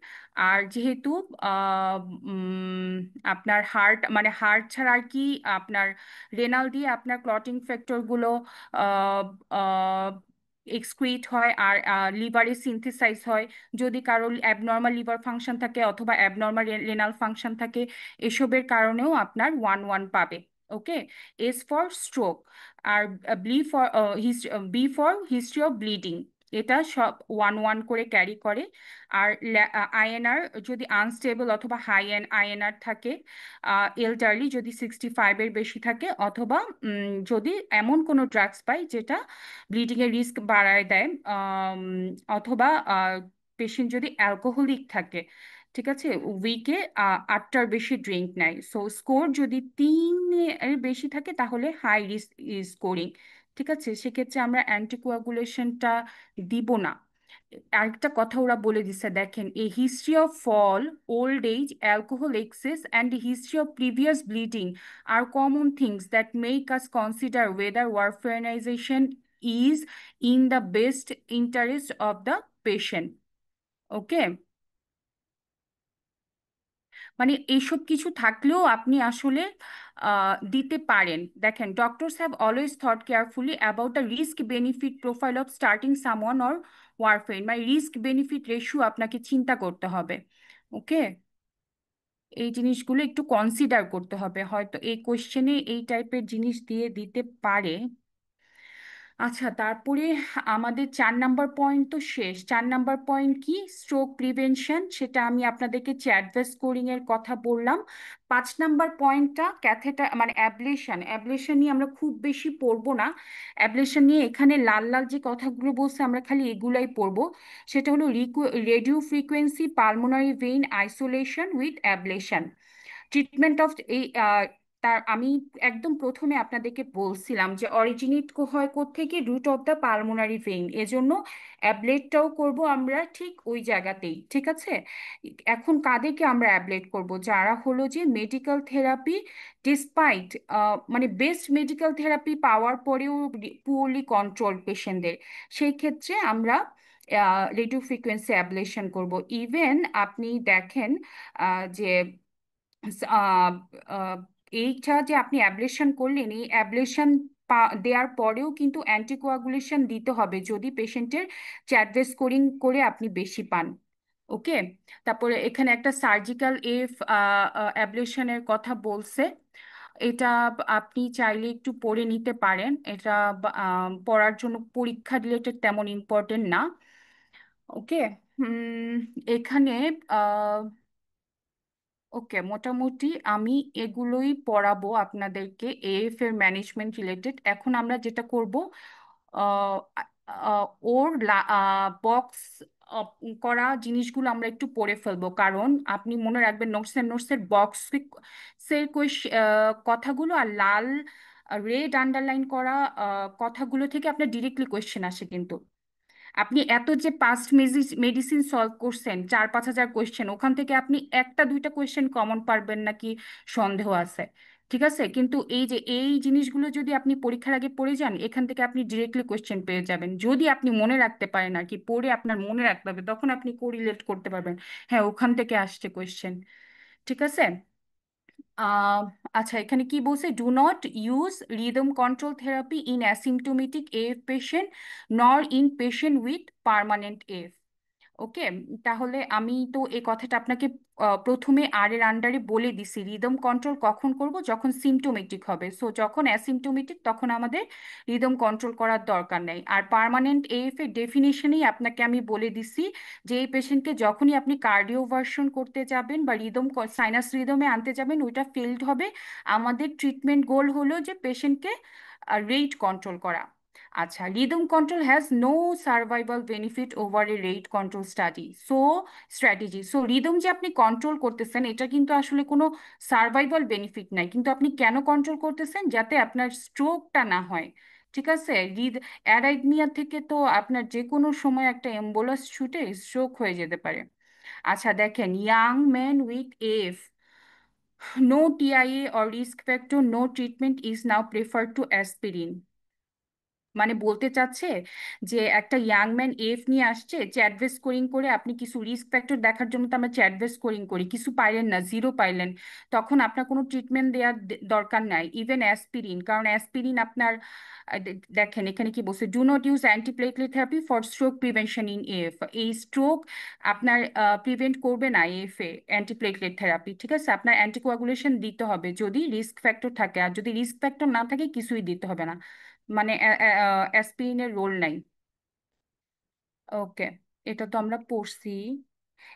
আর যেহেতু আহ, উম, আপনার হার্ট মানে হার্ট ছাড়া আর কি আপনার রেনাল দিয়ে আপনার ক্লটিং ফ্যাক্টরগুলো এক্সক্রিট হয় আর লিভারে সিনথেসাইজ হয়। যদি কারোর অ্যাবনর্মাল লিভার ফাংশন থাকে অথবা অ্যাবনর্মাল রেনাল ফাংশন থাকে, এসবের কারণেও আপনার 1-1 পাবে। ওকে? S for stroke. আর B for history of bleeding, এটা সব 1-1 করে ক্যারি করে। আর আইএনআর যদি আনস্টেবল অথবা হাই আইএনআর থাকে, এলডারলি যদি 65-এর বেশি থাকে, অথবা যদি এমন কোনো ড্রাগস পাই যেটা ব্লিডিংয়ের রিস্ক বাড়ায় দেয়, অথবা পেশেন্ট যদি অ্যালকোহলিক থাকে। ঠিক আছে? উইকে 8টার বেশি ড্রিঙ্ক নেয়। সো স্কোর যদি 3-এর বেশি থাকে তাহলে হাই রিস্ক স্কোরিং। ঠিক আছে? সেক্ষেত্রে আমরা অ্যান্টিকোয়াগুলেশনটা দিব না। আরেকটা কথা ওরা বলে দিচ্ছে, দেখেন, a history of fall, old age, alcohol excess and history of previous bleeding are common things that make us consider whether warfarinisation is in the best interest of the patient. Okay? মানে এইসব কিছু থাকলেও আপনি আসলে দিতে পারেন। দেখেন, doctors have always thought carefully about the risk benefit profile of starting someone or warfarin, মানে রিস্ক বেনিফিট রেশিও আপনাকে চিন্তা করতে হবে। ওকে? এই জিনিসগুলো একটু কনসিডার করতে হবে, হয়তো এই কোশ্চেনে এই টাইপের জিনিস দিয়ে দিতে পারে। আচ্ছা, তারপরে আমাদের 4 নাম্বার পয়েন্ট তো শেষ। 4 নাম্বার পয়েন্ট কি? স্ট্রোক প্রিভেনশন, সেটা আমি আপনাদেরকে চ্যাডভাস স্কোরিং এর কথা বললাম। 5 নাম্বার পয়েন্টটা ক্যাথেটার মানে অ্যাবলেশন। অ্যাবলেশন নিয়ে আমরা খুব বেশি পড়বো না। অ্যাবলেশন নিয়ে এখানে লাল লাল যে কথাগুলো বলছে আমরা খালি এগুলাই পড়বো। সেটা হলো radio frequency pulmonary vein isolation with ablation, treatment of এই তার আমি একদম প্রথমে আপনাদেরকে বলছিলাম যে অরিজিনেট হয় থেকে root of the pulmonary vein, এজন্য অ্যাবলেটটাও করব আমরা ঠিক ওই জায়গাতেই। ঠিক আছে? এখন কাদেরকে আমরা অ্যাবলেট করব? যারা হলো যে মেডিকেল থেরাপি ডিসপাইট মানে বেস্ট মেডিকেল থেরাপি পাওয়ার পরেও পুয়ারলি কন্ট্রোল পেশেন্টদের, সেই ক্ষেত্রে আমরা রেডিও ফ্রিকোয়েন্সি অ্যাবলেশন করব। ইভেন আপনি দেখেন যে আহ, আহ, এইটা যে আপনি অ্যাবলেশন করলেন, এই অ্যাবলেশন দেওয়ার পরেও কিন্তু অ্যান্টিকোয়াগুলেশন দিতে হবে যদি পেশেন্টের চ্যাডভেস স্কোরিং করে আপনি বেশি পান। ওকে, তারপরে এখানে একটা সার্জিক্যাল এফ অ্যাবলেশনের কথা বলছে। এটা আপনি চাইলে একটু পড়ে নিতে পারেন। এটা পড়ার জন্য পরীক্ষা রিলেটেড তেমন ইম্পর্টেন্ট না। ওকে, এখানে ওকে, মোটামুটি আমি এগুলোই পড়াবো আপনাদেরকে এএফ এর ম্যানেজমেন্ট রিলেটেড। এখন আমরা যেটা করব, আহ, ওর বক্স করা জিনিসগুলো আমরা একটু পড়ে ফেলবো, কারণ আপনি মনে রাখবেন নোটসের বক্সের কথাগুলো আর লাল রেড আন্ডারলাইন করা কথাগুলো থেকে আপনার ডিরেক্টলি কোয়েশ্চেন আসে। কিন্তু আপনি এত যে পাস্ট মেডিসিন সলভ করছেন 4-5 হাজার কোয়েশ্চেন, ওখান থেকে আপনি একটা দুইটা কোয়েশ্চেন কমন পারবেন নাকি সন্দেহ আছে। ঠিক আছে, কিন্তু এই জিনিসগুলো যদি আপনি পরীক্ষার আগে পড়ে যান, এখান থেকে আপনি ডিরেক্টলি কোয়েশ্চেন পেয়ে যাবেন। যদি আপনি মনে রাখতে পারেন আর কি, পড়ে আপনার মনে রাখতে হবে, তখন আপনি কোরিলেট করতে পারবেন, হ্যাঁ ওখান থেকে আসছে কোয়েশ্চেন। ঠিক আছে। আহ আচ্ছা, এখানে কি বলছে, do not use rhythm control therapy in asymptomatic F patient nor in patient with permanent F. Okay, তাহলে আমি তো এই কথাটা আপনাকে প্রথমে আর এর আন্ডারে বলে দিছি, রিদম কন্ট্রোল কখন করব, যখন সিমটোমেটিক হবে। সো যখন অ্যাসিমটোমেটিক তখন আমাদের রিদম কন্ট্রোল করার দরকার নেই। আর পার্মানেন্ট এএফ এর ডেফিনেশনেই আপনাকে আমি বলে দিছি যে এই পেশেন্টকে যখনই আপনি কার্ডিওভার্সন করতে যাবেন বা সাইনাস রিদমে আনতে যাবেন, ওইটা ফেলড হবে। আমাদের ট্রিটমেন্ট গোল হলো যে পেশেন্টকে রেট কন্ট্রোল করা। আচ্ছা, rhythm control has no survival benefit over a rate control strategy. So rhythm যে আপনি কন্ট্রোল করতেছেন, এটা কিন্তু আসলে কোনো সার্ভাইভাল বেনিফিট নাই। কিন্তু আপনি কেন কন্ট্রোল করতেছেন, যাতে আপনার স্ট্রোকটা না হয়। ঠিক আছে, অ্যারাইথমিয়া থেকে তো আপনার যে কোনো সময় একটা এম্বোলাস ছুটে স্ট্রোক হয়ে যেতে পারে। আচ্ছা দেখেন, young man with F, no TIA or risk factor, no treatment is now prefer to aspirin. মানে বলতে চাচ্ছে যে একটা ইয়াং ম্যান এফ নিয়ে আসছে, চ্যাডভেস স্কোরিং করে, আপনি কিছু রিস্ক ফ্যাক্টর দেখার জন্য তো আমরা চ্যাডভেস স্কোরিং করি, কিছু পাইলেন না, জিরো পাইলেন, তখন আপনার কোনো ট্রিটমেন্ট দেওয়ার দরকার নাই, ইভেন অ্যাসপিরিন। কারণ অ্যাসপিরিন আপনার দেখেন এখানে কি বলছে, do not use antiplatelet therapy for stroke prevention in F. এই স্ট্রোক আপনার প্রিভেন্ট করবে না এফ এ অ্যান্টিপ্লেটলেট থেরাপি। ঠিক আছে, আপনার অ্যান্টিকোয়াগুলেশন দিতে হবে যদি রিস্ক ফ্যাক্টর থাকে, আর যদি রিস্ক ফ্যাক্টর না থাকে কিছুই দিতে হবে না, মানে অ্যাসপিরিনের রোল নাই। ওকে, এটা তো আমরা পড়ছি।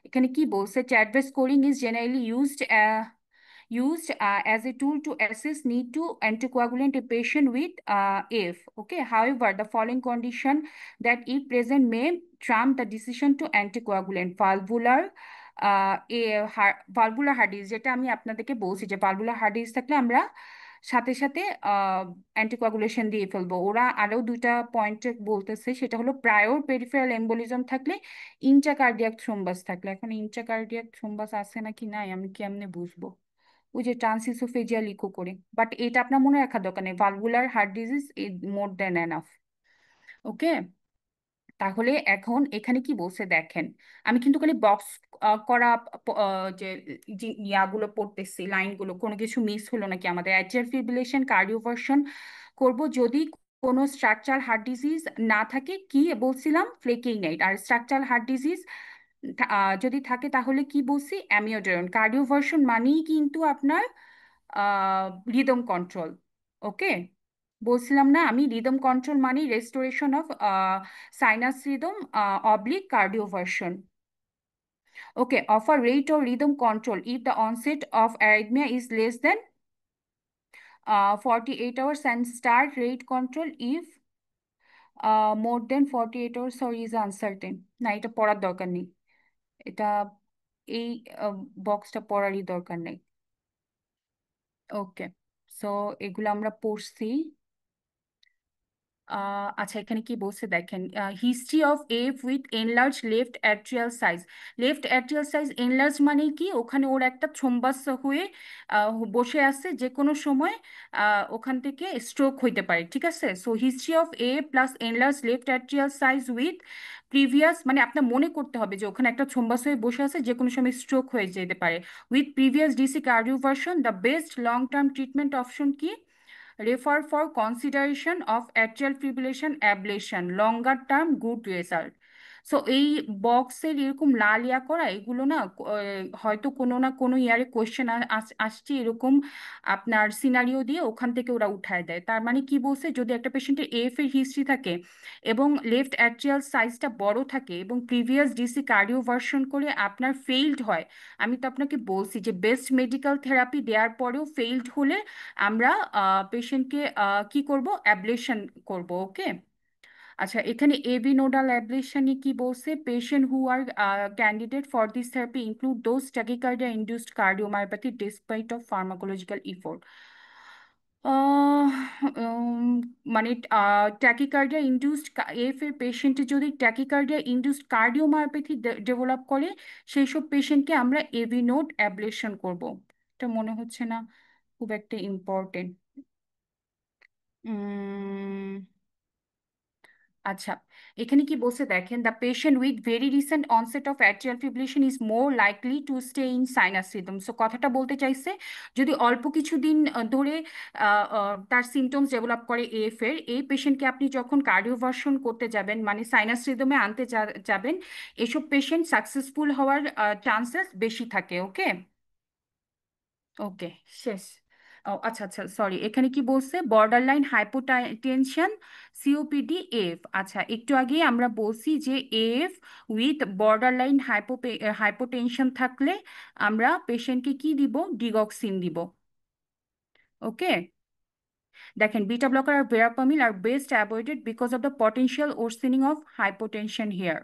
এখানে কি বলছে, CHADSVASc scoring is generally used as a tool to assess need to anticoagulant a patient with AF. Okay, however, the following condition that if present may trump the decision to anticoagulant: valvular heart disease, যেটা আমি আপনাদেরকে বলছি যে valvular heart disease থাকলে আমরা সাথে সাথে anticoagulation দিয়ে ফেলবো। ওরা আরো দুইটা পয়েন্ট বলতেছে, সেটা হলো প্রায়র পেরিফেরাল এম্বোলিজম থাকলে, ইন্ট্রাকার্ডিয়াক থ্রোম্বাস থাকলে। এখন ইন্ট্রাকার্ডিয়াক থ্রোম্বাস আছে নাকি নাই আমি কেমনে বুঝবো, ওই যে ট্রান্সইসোফেজিয়াল ইকো করে। বাট এটা আপনার মনে রাখার দরকার নেই, valvular heart disease is more than enough. Okay, তাহলে এখন এখানে কি বলছে দেখেন, আমি কিন্তু খালি বক্স করা যে ইয়াগুলো পড়তেছি, লাইনগুলো, কোনো কিছু মিস হলো নাকি আমাদের। অ্যাট্রিয়াল ফিব্রিলেশন কার্ডিওভার্সন করব যদি কোনো স্ট্রাকচারাল হার্ট ডিজিজ না থাকে, কি বলছিলাম, ফ্লেকিংনাইট। আর স্ট্রাকচারাল হার্ট ডিজিজ যদি থাকে তাহলে কি বলছি, অ্যামিওডারন। কার্ডিওভার্সন মানেই কিন্তু আপনার রিদম কন্ট্রোল। ওকে, বলছিলাম না আমি, রিদম কন্ট্রোল মানে restoration of sinus rhythm oblique cardioversion. Okay, offer rate or rhythm control if the onset of arrhythmia is less than 48 hours, and start rate control if more than 48 hours or is uncertain. না, এটা পড়ার দরকার নেই, এটা এই বক্সটা পড়ারই দরকার নেই। ওকে, সো এগুলো আমরা পড়ছি। আচ্ছা, এখানে কি বলছে দেখেন, history of F with enlarge left atrial size. Left atrial size enlarge মানে কি, ওখানে ওর একটা থ্রোম্বাস হয়ে বসে আছে, যে কোনো সময় ওখান থেকে স্ট্রোক হইতে পারে। ঠিক আছে, so history of A plus enlarge left atrial size with previous, মানে আপনার মনে করতে হবে যে ওখানে একটা থ্রোম্বাস হয়ে বসে আছে, যে কোনো সময় স্ট্রোক হয়ে যেতে পারে। With previous DC cardioversion, the best long term treatment option কি, refer for consideration of atrial fibrillation ablation, longer term good result. So এই বক্সের এরকম লাল ইয়া করা এগুলো না হয়তো কোনো না কোনো ইয়ারে কোয়েশ্চেন আসছে এরকম আপনার সিনারিও দিয়ে ওখান থেকে ওরা উঠায় দেয়। তার মানে কি বলছে, যদি একটা পেশেন্টের এফ এর হিস্ট্রি থাকে এবং লেফট অ্যাট্রিয়াল সাইজটা বড় থাকে এবং প্রিভিয়াস ডিসি কার্ডিও ভার্সন করে আপনার ফেইলড হয়, আমি তো আপনাকে বলছি যে বেস্ট মেডিকেল থেরাপি দেওয়ার পরেও ফেইলড হলে আমরা পেশেন্টকে কি করব, অ্যাবলেশন করব। ওকে, আচ্ছা এখানে এবি নোডাল অ্যাবলেশনে কি বলছে, patient who are candidate for this therapy include those tachycardia induced cardiomyopathy despite of pharmacological effort. মানে ট্যাকিকার্ডিয়া ইনডিউসড এফ এর পেশেন্টে যদি ট্যাকিকার্ডিয়া ইনডিউসড কার্ডিওমায়োপ্যাথি ডেভেলপ করে সেই সব পেশেন্টকে আমরা এবি নোড অ্যাবলেশন করব। এটা মনে হচ্ছে না খুব একটা ইম্পর্টেন্ট। আচ্ছা এখানে কি বলছে দেখেন, the patient with very recent onset of atrial fibrillation is more likely to stay in sinus rhythm. So কথাটা বলতে চাইছে যদি অল্প কিছুদিন ধরে তার সিমটমস ডেভেলপ করে এফ এর, এই পেশেন্টকে আপনি যখন কার্ডিওভার্সন করতে যাবেন মানে সাইনাস রিদমে আনতে যাবেন, এসব পেশেন্ট সাকসেসফুল হওয়ার চান্সেস বেশি থাকে। ওকে ওকে, শেষ। ও আচ্ছা আচ্ছা, সরি, এখানে কি বলছে, borderline hypotension COPD F. আচ্ছা একটু আগে আমরা বলছি যে F with borderline hypotension থাকলে আমরা পেশেন্টকে কি দিব, ডিগক্সিন দিব। ওকে, দেখেন বিটা ব্লকার আর verapamil are best avoided because of the potential worsening of hypotension here.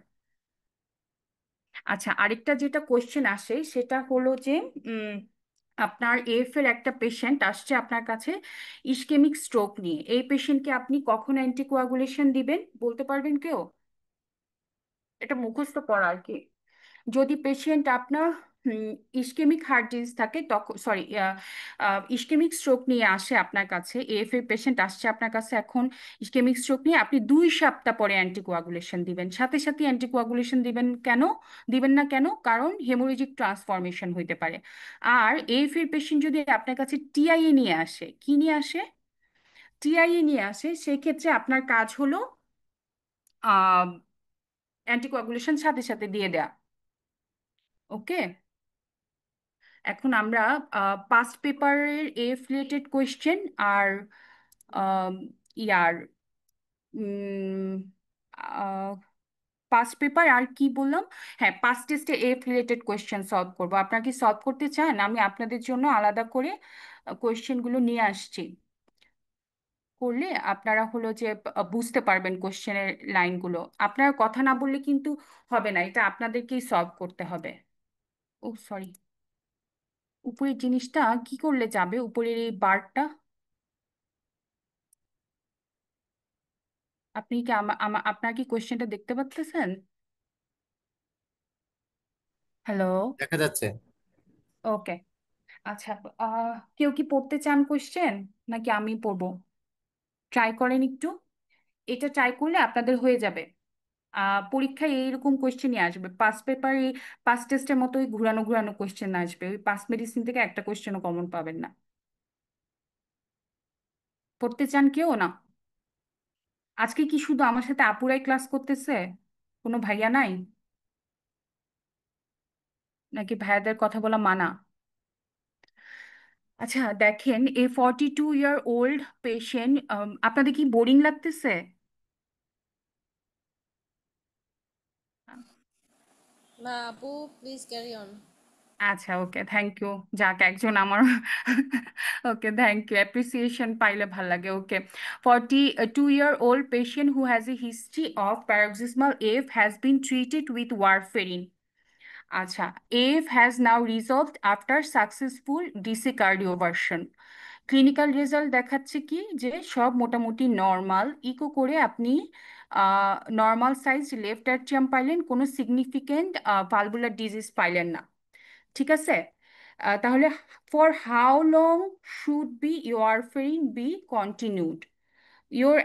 আচ্ছা আরেকটা যেটা কোয়েশ্চেন আসে সেটা হলো যে আপনার এফ এর একটা পেশেন্ট আসছে আপনার কাছে ইসকেমিক স্ট্রোক নিয়ে, এই পেশেন্টকে আপনি কখন অ্যান্টিকোয়াগুলেশন দিবেন বলতে পারবেন কেউ? এটা মুখস্থ করা আর কি। যদি পেশেন্ট আপনার ইসকেমিক হার্ট ডিজিজ থাকে তখন, সরি, ইসকেমিক স্ট্রোক নিয়ে আসে আপনার কাছে, এফ এর পেশেন্ট আসছে আপনার কাছে এখন ইসকেমিক স্ট্রোক নিয়ে, আপনি 2 সপ্তাহ পরে অ্যান্টিকোয়াগুলেশন দিবেন, সাথে সাথে অ্যান্টিকোয়াগুলেশন দিবেন কেন, দিবেন না কেন, কারণ হেমোরেজিক ট্রান্সফরমেশন হইতে পারে। আর এফ এর পেশেন্ট যদি আপনার কাছে টিআইএ নিয়ে আসে, কি নিয়ে আসে, টিআইএ নিয়ে আসে, সেক্ষেত্রে আপনার কাজ হলো অ্যান্টিকোয়াগুলেশন সাথে সাথে দিয়ে দেয়া। ওকে, এখন আমরা পাস্ট পেপারের এফ রিলেটেড কোয়েশ্চেন আর আম, ইয়ার পাস্ট পেপার আর কি বললাম, হ্যাঁ পাস্ট টেস্টে এফ রিলেটেড কোয়েশ্চেন সলভ করবো। আপনারা কি সলভ করতে চান? আমি আপনাদের জন্য আলাদা করে কোয়েশ্চেনগুলো নিয়ে আসছি, করলে আপনারা হলো যে বুঝতে পারবেন কোয়েশ্চেনের লাইনগুলো। আপনারা কথা না বললে কিন্তু হবে না, এটা আপনাদেরকেই সলভ করতে হবে। ও সরি, উপরের জিনিসটা কি করলে যাবে, উপরের এই বারটা, আপনি কি আপনার কি কোয়েশ্চেনটা দেখতে পাচ্ছেন? হ্যালো, দেখা যাচ্ছে। ওকে, আচ্ছা কেউ কি পড়তে চান কোয়েশ্চেন নাকি আমি পড়বো? ট্রাই করেন একটু, এটা ট্রাই করলে আপনাদের হয়ে যাবে। পরীক্ষায় এইরকম কোয়েশ্চেনই আসবে, পাস পেপারে পাস টেস্টের মতোই ঘুরানো ঘুরানো কোয়েশ্চেন আসবে, ওই পাস মেডিসিন থেকে একটা কোয়েশ্চেনও কমন পাবেন না। পড়তে চান কেউ না? আজকে কি শুধু আমার সাথে আপুরাই ক্লাস করতেছে, কোনো ভাইয়া নাই নাকি ভাইয়াদের কথা বলা মানা? আচ্ছা দেখেন, এ 42 ইয়ার ওল্ড পেশেন্ট, আপনাদের কি বোরিং লাগতেছে? না আপু, প্লিজ ক্যারি অন। আচ্ছা ওকে, থ্যাংক ইউ, যাক একজন আমার ওকে থ্যাংক ইউ, অ্যাপ্রিসিয়েশন পাইলে ভাল লাগে। ওকে, 42-year-old patient who has a history of paroxysmal AF has been treated with warfarin. আচ্ছা, AF has now resolved after successful DC cardioversion. Clinical result দেখাচ্ছে কি যে সব মোটামুটি নর্মাল, ইকো করে আপনি নর্মাল সাইজ লেফট অ্যাট্রিয়াম পাইলেন, কোনো সিগনিফিকেন্ট ভালভুলার ডিজিজ পাইলেন না। ঠিক আছে, তাহলে for how long should be warfarin be continued your,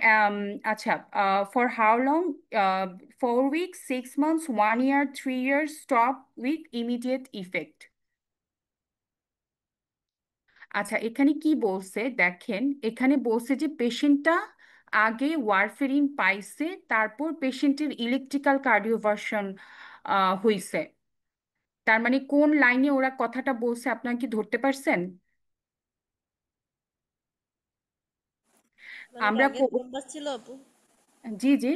আচ্ছা for how long, 4 weeks, 6 months, 1 year, 3 years, stop with immediate effect. আচ্ছা, এখানে কি বলছে দেখেন, এখানে বলছে যে পেশেন্টটা আগে ওয়ারফেরিন পাইছে, তারপর পেশেন্টের ইলেকট্রিক্যাল কার্ডিওভার্সন হইছে। তার মানে কোন লাইনে ওরা কথাটা বলছে আপনারা কি ধরতে পারছেন? মানে কি আমরা আগে থ্রোম্বাস ছিল আপু? জি জি।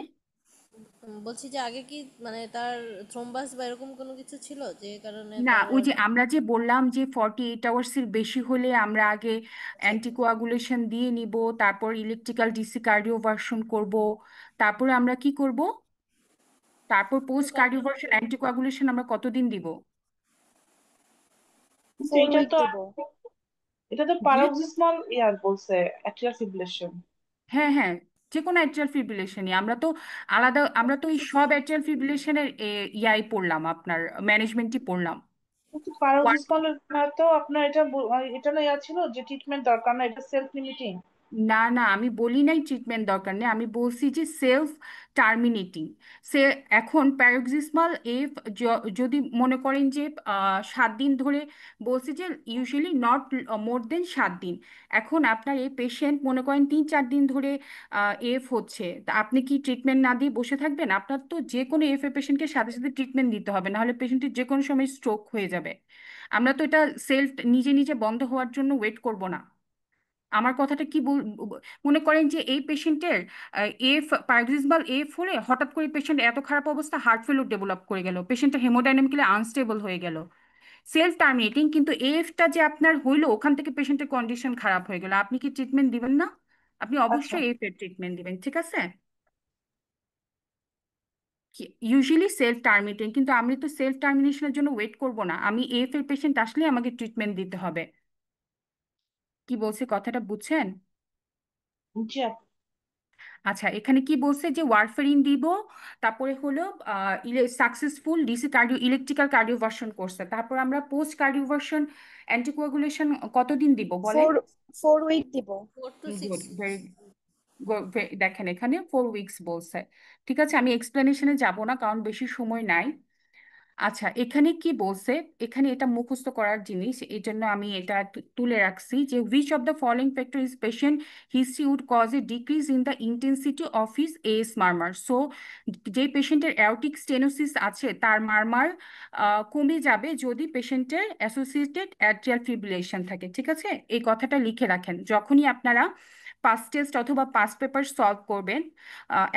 বলছি যে আগে কি মানে তার থ্রোম্বাস বা এরকম কোনো কিছু ছিল যে কারণে না, তার ওই আর যে কি? আমরা যে বললাম যে 48 আওয়ার্সের বেশি হলে আমরা আগে আচ্ছা আচ্ছা। অ্যান্টিকোয়াগুলেশন দিয়ে নিব, তারপর ইলেকট্রিক্যাল ডিসি কার্ডিওভার্সন করব, তারপরে আমরা কি করব, তারপর তো পোস্ট কার্ডিওভার্সন অ্যান্টিকোয়াগুলেশন আমরা কতদিন দিব? কিন্তু 4 উইক দিব। এটা তো জি। paroxysmal ইয়ার বলছে, অ্যাট্রিয়াল ফিব্রিলেশন। হ্যাঁ হ্যাঁ, যে কোনো অ্যাট্রিয়াল ফিব্রিলেশনই আমরা তো আলাদা, আমরা তো এই সব অ্যাট্রিয়াল ফিব্রিলেশনের ইয়াই পড়লাম, আপনার ম্যানেজমেন্টই পড়লাম। কিন্তু paroxysmal তো আপনার এটা না ইয়া ছিল যে ট্রিটমেন্ট দরকার না, এটা সেলফ লিমিটিং। না না, আমি বলি নাই ট্রিটমেন্ট দরকার নেই, আমি বলছি যে সেলফ টার্মিনেটিং। সে এখন প্যারোক্সিসমাল এফ যদি মনে করেন যে 7 দিন ধরে, বলছি যে ইউজুয়ালি নট মোর দেন 7 দিন। এখন আপনার এই পেশেন্ট মনে করেন 3-4 দিন ধরে এফ হচ্ছে, তা আপনি কি ট্রিটমেন্ট না দিয়ে বসে থাকবেন? আপনার তো যে কোনো এফ এ পেশেন্টকে সাথে সাথে ট্রিটমেন্ট দিতে হবে, নাহলে পেশেন্টের যে কোনো সময় স্ট্রোক হয়ে যাবে। আমরা তো এটা সেলফ নিজে নিজে বন্ধ হওয়ার জন্য ওয়েট করব না। আমার কথাটা কি মনে করেন যে এই পেশেন্টের এফ পারক্সিসমাল এফ হলে হঠাৎ করে পেশেন্ট এত খারাপ অবস্থা, হার্ট ফেলিউর ডেভেলপ করে গেল, পেশেন্টটা হেমোডাইনামিক্যালি আনস্টেবল হয়ে গেল, সেলফ টার্মিনেটিং। কিন্তু এফটা যে আপনার হইলো, ওখান থেকে পেশেন্টের কন্ডিশন খারাপ হয়ে গেল, আপনি কি ট্রিটমেন্ট দিবেন না? আপনি আচ্ছা, অবশ্যই এফ এর ট্রিটমেন্ট দিবেন, ঠিক আছে? ইউজুয়ালি সেলফ টার্মিনেটিং, কিন্তু আমি তো সেলফ টার্মিনেশনের জন্য ওয়েট করব না, আমি এফ এর পেশেন্ট আসলে আমাকে ট্রিটমেন্ট দিতে হবে। কি বলছে কথাটা বুঝছেন? জি আপু। আচ্ছা, এখানে কি বলছে যে ওয়ারফারিন দিব, তারপরে হলো successful DC cardio electrical cardioversion করছে, তারপর আমরা পোস্ট কার্ডিওভার্সন অ্যান্টিকোয়াগুলেশন কতদিন দিব বলেন? 4 উইক দিব। 4 to 6 গুড, ভেরি দেখেন এখানে 4 উইকস বলছে। ঠিক আছে, আমি এক্সপ্লেনেশনে যাব না কারণ বেশি সময় নাই। আচ্ছা, এখানে কি বলছে, এখানে এটা মুখস্থ করার জিনিস, এই জন্য আমি এটা তুলে রাখছি যে which of the following factor is patient history would cause a decrease in the intensity of his S murmur. So যে পেশেন্টের অ্যাওরটিক স্টেনোসিস আছে তার মারমার কমে যাবে যদি পেশেন্টের অ্যাসোসিয়েটেড অ্যাট্রিয়াল ফিব্রিলেশন থাকে। ঠিক আছে, এই কথাটা লিখে রাখেন যখনই আপনারা পাস্ট টেস্ট অথবা পাস্ট পেপার সলভ করবেন।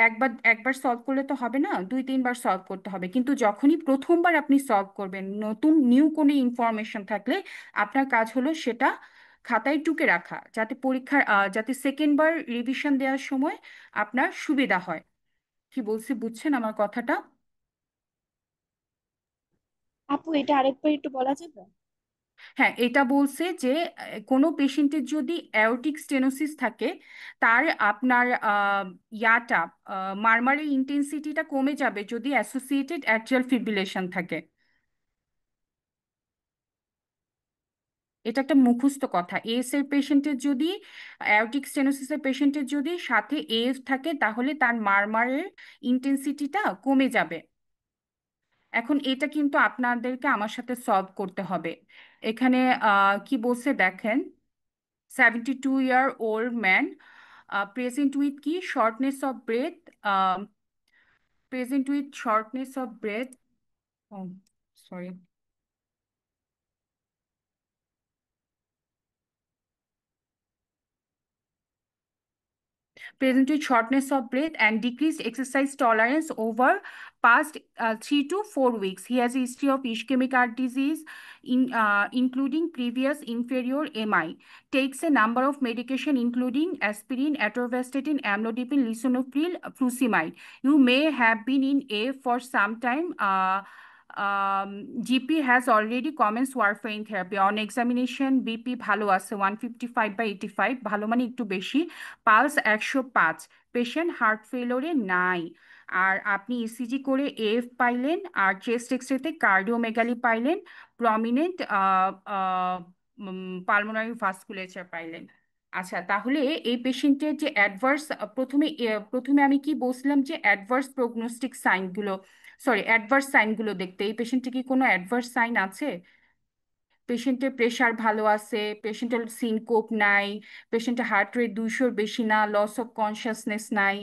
একবার একবার সলভ করলে তো হবে না, 2-3 বার সলভ করতে হবে, কিন্তু যখনই প্রথমবার আপনি সলভ করবেন, নতুন নিউ কোনো ইনফরমেশন থাকলে আপনার কাজ হলো সেটা খাতায় টুকে রাখা, যাতে পরীক্ষার যাতে সেকেন্ড বার রিভিশন দেওয়ার সময় আপনার সুবিধা হয়। কি বলছি বুঝছেন আমার কথাটা? আপু এটা আরেকবার একটু বলা যাবে? হ্যাঁ, এটা বলছে যে কোনো পেশেন্টের যদি অ্যাওরটিক স্টেনোসিস থাকে, তার আপনার ইয়াটা মারমারের ইন্টেন্সিটিটা কমে যাবে যদি অ্যাসোসিয়েটেড অ্যাট্রিয়াল ফিব্রিলেশন থাকে। এটা একটা মুখস্থ কথা, এস এর পেশেন্টের যদি, অ্যাওরটিক স্টেনোসিসের পেশেন্টের যদি সাথে এফ থাকে তাহলে তার মারমারের ইন্টেন্সিটিটা কমে যাবে। এখন এটা কিন্তু আপনাদেরকে আমার সাথে সলভ করতে হবে। এখানে কি বলছে দেখেন, 72-year-old man present with কি shortness of breadth, present with shortness of breadth, sorry, present with shortness of breath and decreased exercise tolerance over past 3 to 4 weeks. He has a history of ischemic heart disease, including previous inferior MI. Takes a number of medication, including aspirin, atorvastatin, amlodipine, lisinopril, furosemide. You may have been in A for some time. GP has already commenced warfarin therapy. On examination, BP ভালো আছে, 155/85, ভালো মানে একটু বেশি। Pulse 105, patient heart ফেলোরে নাই। আর আপনি ECG করে F পাইলেন, আর চেস্ট এক্সরেতে কার্ডিওমেগালি পাইলেন, প্রমিনেন্ট পালমোনারি ভাস্কুলেচার পাইলেন। আচ্ছা, তাহলে এই পেশেন্টের যে অ্যাডভার্স, প্রথমে আমি কি বলছিলাম যে অ্যাডভার্স প্রগনোস্টিক সাইনগুলো, সরি অ্যাডভার্স সাইনগুলো দেখতে, এই পেশেন্টে কি কোনো অ্যাডভার্স সাইন আছে? পেশেন্টের প্রেশার ভালো আছে, পেশেন্টের সিনকোপ নাই, পেশেন্টের হার্ট রেট 200-র বেশি না, লস অফ কনসিয়াসনেস নাই,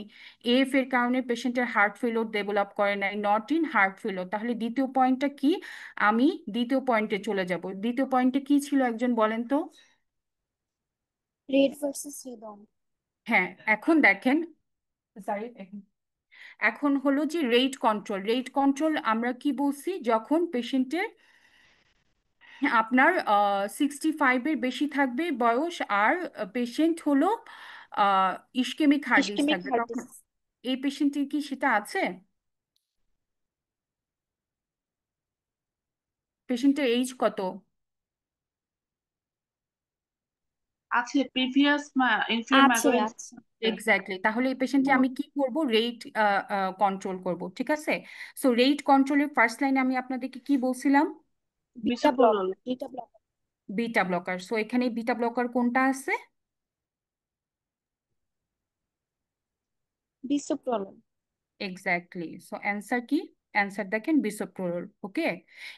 এফ এর কারণে পেশেন্টের হার্ট ফেলোর ডেভেলপ করে নাই, নট ইন হার্ট ফেলোর। তাহলে দ্বিতীয় পয়েন্টটা কি? আমি দ্বিতীয় পয়েন্টে চলে যাব। দ্বিতীয় পয়েন্টে কি ছিল একজন বলেন তো? Red versus rhythm. হ্যাঁ, এখন দেখেন, সরি, এখন হলো যে রেট কন্ট্রোল। রেট কন্ট্রোল আমরা কি বলছি? যখন পেশেন্টের আপনার 65-এর বেশি থাকবে বয়স, আর পেশেন্ট হলো ইসকেমিক হার্ট ডিজিজ ইসকেমিক থাকবে, হার্ট তখন ডিজিজ। এই পেশেন্টের কি সেটা আছে? পেশেন্টের এইজ কত? আছে প্রিভিয়াস ইনফিউর আছে মাইগ্রেন। আছে। এক্স্যাক্টলি। তাহলে এই পেশেন্টে আমি কি করব? রেট কন্ট্রোল করব, ঠিক আছে? সো রেট কন্ট্রোলের ফার্স্ট লাইনে আমি আপনাদেরকে কি বলছিলাম? Beta block, bisoprolol. Beta block, beta blocker. So এখানে বিটা ব্লকার কোনটা আছে? বিসোপ্রোলোল। এক্স্যাক্টলি। সো অ্যান্সার কি? অ্যান্সার দেখেন বিসোপ্রোল। ওকে,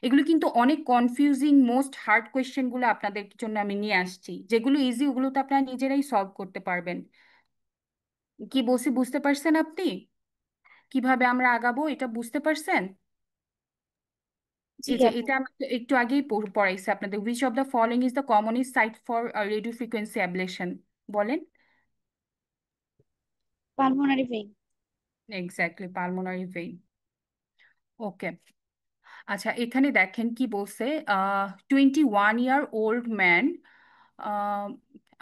এগুলো কিন্তু অনেক কনফিউজিং মোস্ট হার্ড কোয়েশ্চেনগুলো আপনাদের জন্য আমি নিয়ে আসছি। যেগুলো ইজি ওগুলো তো আপনারা নিজেরাই সলভ করতে পারবেন। কি বলছি বুঝতে পারছেন আপনি? কিভাবে আমরা আগাবো এটা বুঝতে পারছেন? জি এই যে আপু। এটা আমি একটু আগেই পড়াইছি আপনাদের। Which of the following is the commonest site for radio frequency ablation? বলেন। Pulmonary vein. Exactly, pulmonary vein. Okay, আচ্ছা এখানে দেখেন কি বলছে। 21-year-old man.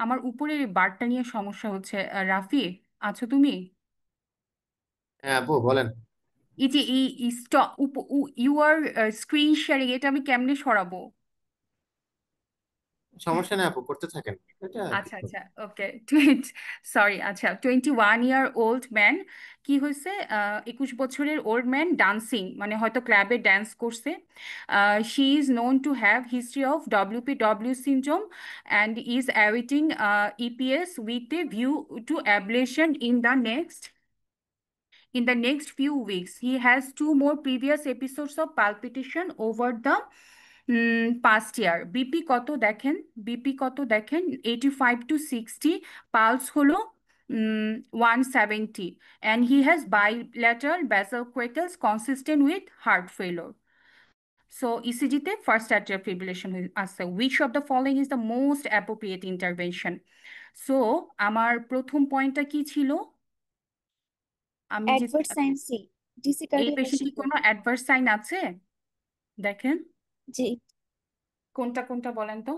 আমার উপরের বারটা নিয়ে সমস্যা হচ্ছে। রাফি, আছো তুমি? হ্যাঁ আপু বলেন। এই যে এই ইউআর স্ক্রিন শেয়ারিং, এটা আমি কেমনে সরাবো? সমস্যা নেই আপু, করতে থাকেন এটা। আচ্ছা আচ্ছা, ওকে। সরি, আচ্ছা 21-year-old ম্যান। কি হয়েছে? 21 বছরের ওল্ড ম্যান ডান্সিং, মানে হয়তো ক্লাবে ড্যান্স করছে। She is known to have history of WPW syndrome and is awaiting EPS with a view to ablation in the next few weeks. He has 2 more previous episodes of palpitation over the past year. BP কত দেখেন? BP কত দেখেন? 85-60, pulse হলো 170, and he has bilateral basal crackles consistent with heart failure. So ECG-তে first atrial fibrillation আছে। Which of the following is the most appropriate intervention? So আমার প্রথম পয়েন্টটা কি ছিল? আমি যে অ্যাডভার্স সাইন সি, ডিসি এই পেশেন্ট কার্ডিওভার্সন কি কোনো করব। অ্যাডভার্স সাইন আছে? দেখেন জি। কোনটা কোনটা বলেন তো।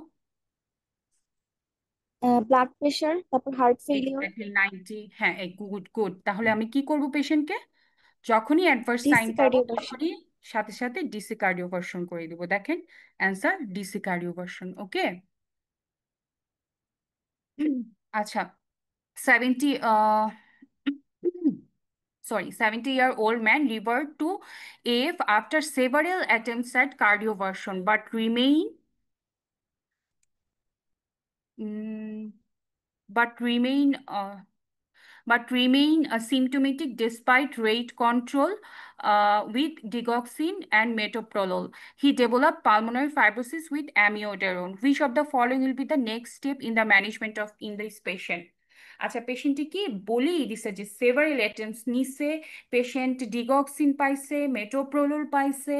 ব্লাড প্রেশার, তারপর হার্ট ফেলিওর, এক্স্যাক্টলি 90। হ্যাঁ, গুড গুড। তাহলে আমি কি করব? পেশেন্টকে যখনই অ্যাডভার্স সাইন ডিসি পাবো কার্ডিওভার্সন। তখনই সাথে সাথে ডিসি কার্ডিওভার্সন করে দিব। দেখেন অ্যান্সার ডিসি কার্ডিওভার্সন। ওকে, আচ্ছা। 70 sorry, 70-year-old man revert to AF after several attempts at cardioversion mm, but remain asymptomatic despite rate control with digoxin and metoprolol. He developed pulmonary fibrosis with amiodarone. Which of the following will be the next step in the management of in this patient? আচ্ছা, পেশেন্টটি কি বলেই দিছে যে several attempts নিছে, patient digoxin পাইছে, মেটোপ্রোলোল পাইছে,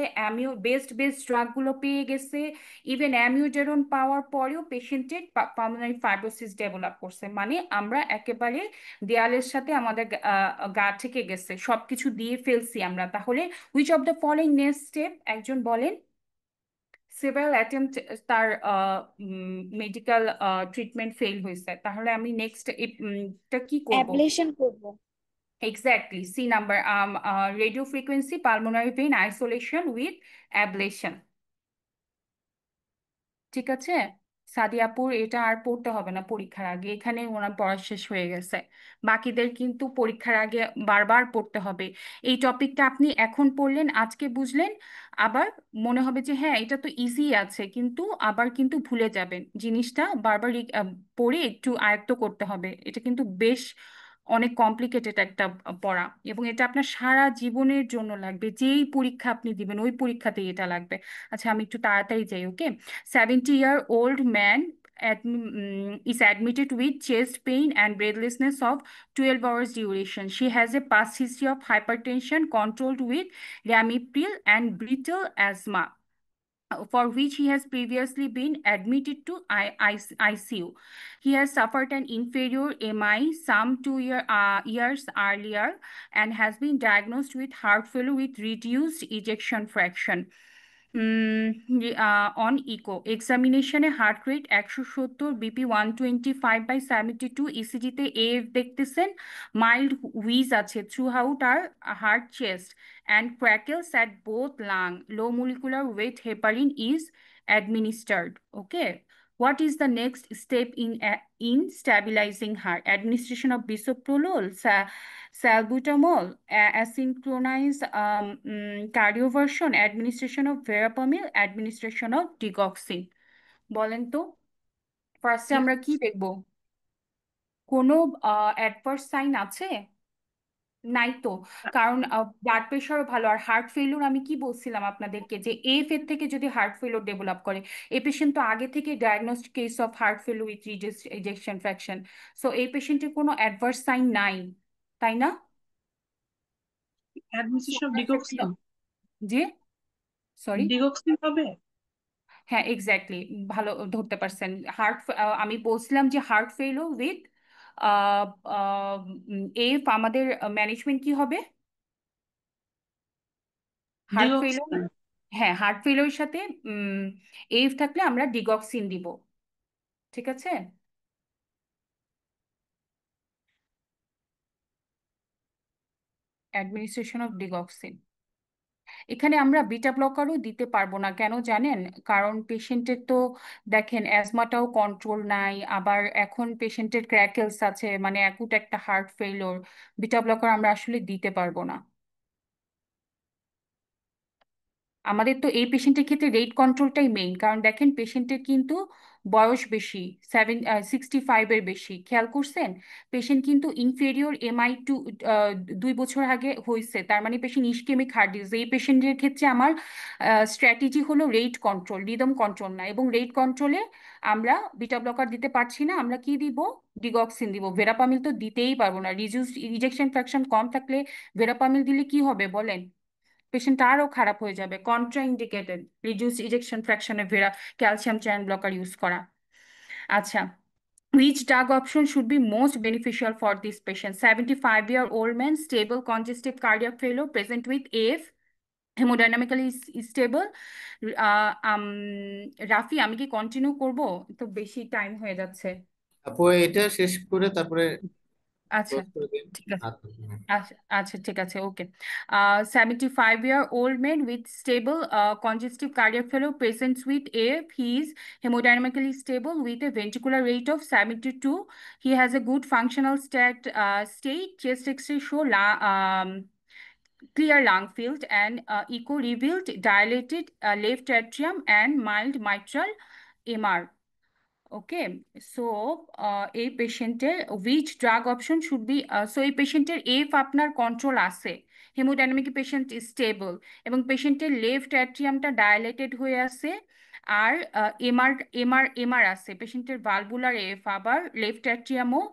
best ড্রাগগুলো পেয়ে গেছে, ইভেন অ্যামিওডেরন পাওয়ার পরেও পেশেন্টের পালমোনারি ফাইব্রোসিস ডেভেলপ করছে। মানে আমরা একেবারে দেয়ালের সাথে আমাদের গা থেকে গেছে, সবকিছু দিয়ে ফেলছি আমরা। তাহলে which of the following next step একজন বলেন? সেভারাল অ্যাটেম্পট, তার মেডিকেল ট্রিটমেন্ট ফেল হয়েছে, তাহলে আমি নেক্সট টা কি করব? অ্যাবলেশন করব। Exactly, C number, radio frequency pulmonary vein isolation with ablation. ঠিক আছে, সাদিয়াপুর এটা আর পড়তে হবে না পরীক্ষার আগে, এখানে ওনার পড়া শেষ হয়ে গেছে। বাকিদের কিন্তু পরীক্ষার আগে বারবার পড়তে হবে। এই টপিকটা আপনি এখন পড়লেন, আজকে বুঝলেন, আবার মনে হবে যে হ্যাঁ এটা তো ইজি আছে, কিন্তু আবার কিন্তু ভুলে যাবেন জিনিসটা। বারবার পড়ে একটু আয়ত্ত করতে হবে। এটা কিন্তু বেশ অনেক কমপ্লিকেটেড একটা পড়া, এবং এটা আপনার সারা জীবনের জন্য লাগবে। যেই পরীক্ষা আপনি দিবেন ওই পরীক্ষাতেই এটা লাগবে। আচ্ছা আমি একটু তাড়াতাড়ি যাই, ওকে। 70-year-old man is admitted with chest pain and breathlessness of 12 hours duration. She has a past history of hypertension controlled with Ramiptil and brittle asthma, for which he has previously been admitted to ICU. He has suffered an inferior MI some 2 years earlier and has been diagnosed with heart failure with reduced ejection fraction. On echo examination এ heart rate 170, BP 125/72, ইসিজিতে F দেখতেছেন, mild wheeze আছে throughout আর heart chest and crackles at both lung. Low molecular weight heparin is administered. Okay. What is the next step in stabilizing heart? Administration of bisoprolol, salbutamol, asynchronous cardioversion, administration of verapamil, administration of digoxin. বলেন তো, ফার্স্টে আমরা কি দেখব? কোনো adverse sign আছে? নাই তো, কারণ ব্লাড প্রেশারও ভালো। আর হার্ট ফেলিউর আমি কি বলছিলাম আপনাদেরকে, যে এফ এর থেকে যদি হার্ট ফেলিউর ডেভেলপ করে, এই পেশেন্ট তো আগে থেকে diagnosed case of heart failure with ejection fraction. So এই পেশেন্টের কোনো অ্যাডভার্স সাইন নাই, তাই না? Administration of digoxin. G, sorry, digoxin হবে। হ্যাঁ এক্স্যাক্টলি, ভালো ধরতে পারছেন। আমি বলছিলাম যে হার্ট ফেলিউর উইথ এফ, আমাদের ম্যানেজমেন্ট কি হবে? Heart failure, digoxin. হ্যাঁ হার্ট ফেলিউরের সাথে এফ থাকলে আমরা ডিগক্সিন দিব। ঠিক আছে, অ্যাডমিনিস্ট্রেশন অফ ডিগক্সিন। এখানে আমরা বিটা ব্লকারও দিতে পারবো না, কেন জানেন? কারণ পেশেন্টের তো দেখেন অ্যাজমাটাও কন্ট্রোল নাই, আবার এখন পেশেন্টের ক্র্যাকেলস আছে, মানে অ্যাকুট একটা হার্ট ফেলিওর। বিটা ব্লকার আমরা আসলে দিতে পারবো না। আমাদের তো এই পেশেন্টের ক্ষেত্রে রেট কন্ট্রোলটাই মেইন, কারণ দেখেন পেশেন্টের কিন্তু বয়স বেশি, 65-এর বেশি। খেয়াল করছেন, পেশেন্ট কিন্তু ইনফেরিয়র MI2 2 বছর আগে হয়েছে, তার মানে পেশেন্ট ইসকেমিক হার্ট ডিজিজ। এই পেশেন্টের ক্ষেত্রে আমার স্ট্র্যাটেজি হলো রেট কন্ট্রোল, রিদম কন্ট্রোল না। এবং রেট কন্ট্রোলে আমরা বিটা ব্লকার দিতে পারছি না, আমরা কি দিব? ডিগক্সিন দিব। ভেরাপামিল তো দিতেই পারবো না, রিডিউসড ইজেকশন ফ্র্যাকশন কম থাকলে ভেরাপামিল দিলে কি হবে বলেন? পেশেন্ট আরও খারাপ হয়ে যাবে। কন্ট্রা ইন্ডিকেটেড রিডিউস ইজেকশন ফ্র্যাকশনে ক্যালসিয়াম চ্যানেল ব্লকার ইউজ করা। আচ্ছা, which drug option should be most beneficial for this patient? 75-year-old man, stable congestive cardiac failure, present with AF, hemodynamically stable. Rafi, আমি কি কন্টিনিউ করব? তো বেশি টাইম হয়ে যাচ্ছে। আপু এটা শেষ করে তারপরে আচ্ছা ক্লোজ করে দিন। ঠিক আছে, আচ্ছা, হ্যাঁ। আচ্ছা আচ্ছা ঠিক আছে, ওকে। 75-year-old man with stable congestive cardiac failure, presents with AF. He is hemodynamically stable with a ventricular rate of 72. He has a good functional state. Chest X-ray show clear lung field, and echo revealed dilated left atrium and mild mitral MR. Okay, so এই পেশেন্টের which drug option should be, so এই পেশেন্টের F আপনার control আছে, haemodynamic patient stable, এবং পেশেন্টের left অ্যাট্রিয়ামটা dilated হয়ে আছে, আর এমআর এমআর এমআর আছে। পেশেন্টের ভালভুলার এফ, আবার লেফট অ্যাট্রিয়ামও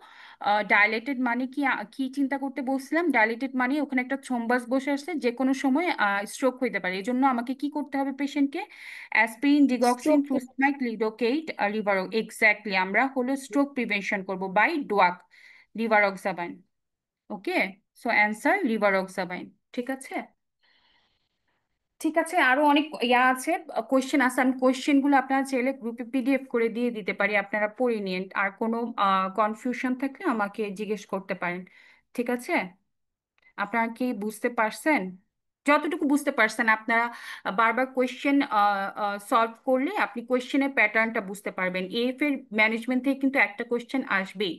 ডায়ালেটেড। মানে কি কি চিন্তা করতে বলছিলাম? ডায়ালেটেড মানে ওখানে একটা থ্রোম্বাস বসে আসছে, যে কোনো সময় স্ট্রোক হইতে পারে। এই জন্য আমাকে কি করতে হবে পেশেন্টকে? Aspirin, digoxin, stroke. Furosemide, lidocaine, রিভারো। এক্স্যাক্টলি, আমরা হলো স্ট্রোক প্রিভেনশন করব by DOAC, rivaroxaban. Okay, so answer rivaroxaban. ঠিক আছে, ঠিক আছে। আরো অনেক আছে, কোয়েশ্চেন আছে। আমি কোয়েশ্চেনগুলো আপনারা চাইলে গ্রুপে PDF করে দিয়ে দিতে পারি, আপনারা পড়ে নিন। আর কোনো কনফিউশন থাকলে আমাকে জিজ্ঞেস করতে পারেন। ঠিক আছে, আপনারা কি বুঝতে পারছেন? যতটুকু বুঝতে পারছেন আপনারা বারবার কোয়েশ্চেন সলভ করলে আপনি কোয়েশ্চেনের প্যাটার্নটা বুঝতে পারবেন। এফ এর ম্যানেজমেন্ট থেকে কিন্তু একটা কোয়েশ্চেন আসবেই।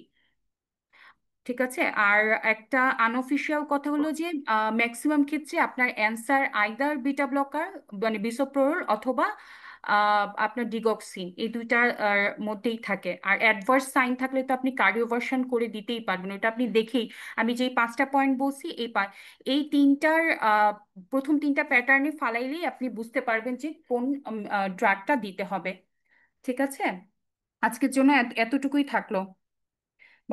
ঠিক আছে, আর একটা আনঅফিসিয়াল কথা হলো যে ম্যাক্সিমাম ক্ষেত্রে আপনার অ্যান্সার আইদার বিটা ব্লকার মানে বিসোপ্রোল অথবা আপনার ডিগক্সিন, এই দুইটার মধ্যেই থাকে। আর অ্যাডভার্স সাইন থাকলে তো আপনি কার্ডিওভার্সন করে দিতেই পারবেন, ওটা আপনি দেখেই, আমি যেই 5টা পয়েন্ট বলছি এই তিনটার প্রথম তিনটা প্যাটার্নে ফালাইলেই আপনি বুঝতে পারবেন যে কোন ড্রাগটা দিতে হবে। ঠিক আছে, আজকের জন্য এতটুকুই থাকলো।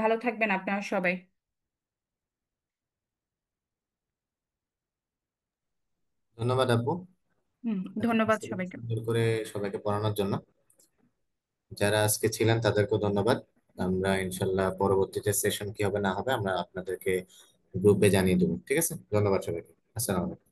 ভালো থাকবেন আপনারা সবাই। ধন্যবাদ আপু, এত ধন্যবাদ বিস্তারিত সবাইকে। সুন্দর করে সবাইকে পড়ানোর জন্য। যারা আজকে ছিলেন তাদেরকেও ধন্যবাদ। আমরা ইনশাল্লাহ পরবর্তীতে সেশন কি হবে না হবে আমরা আপনাদেরকে গ্রুপে জানিয়ে দেবো। ঠিক আছে, ধন্যবাদ সবাইকে। আসসালামু আলাইকুম।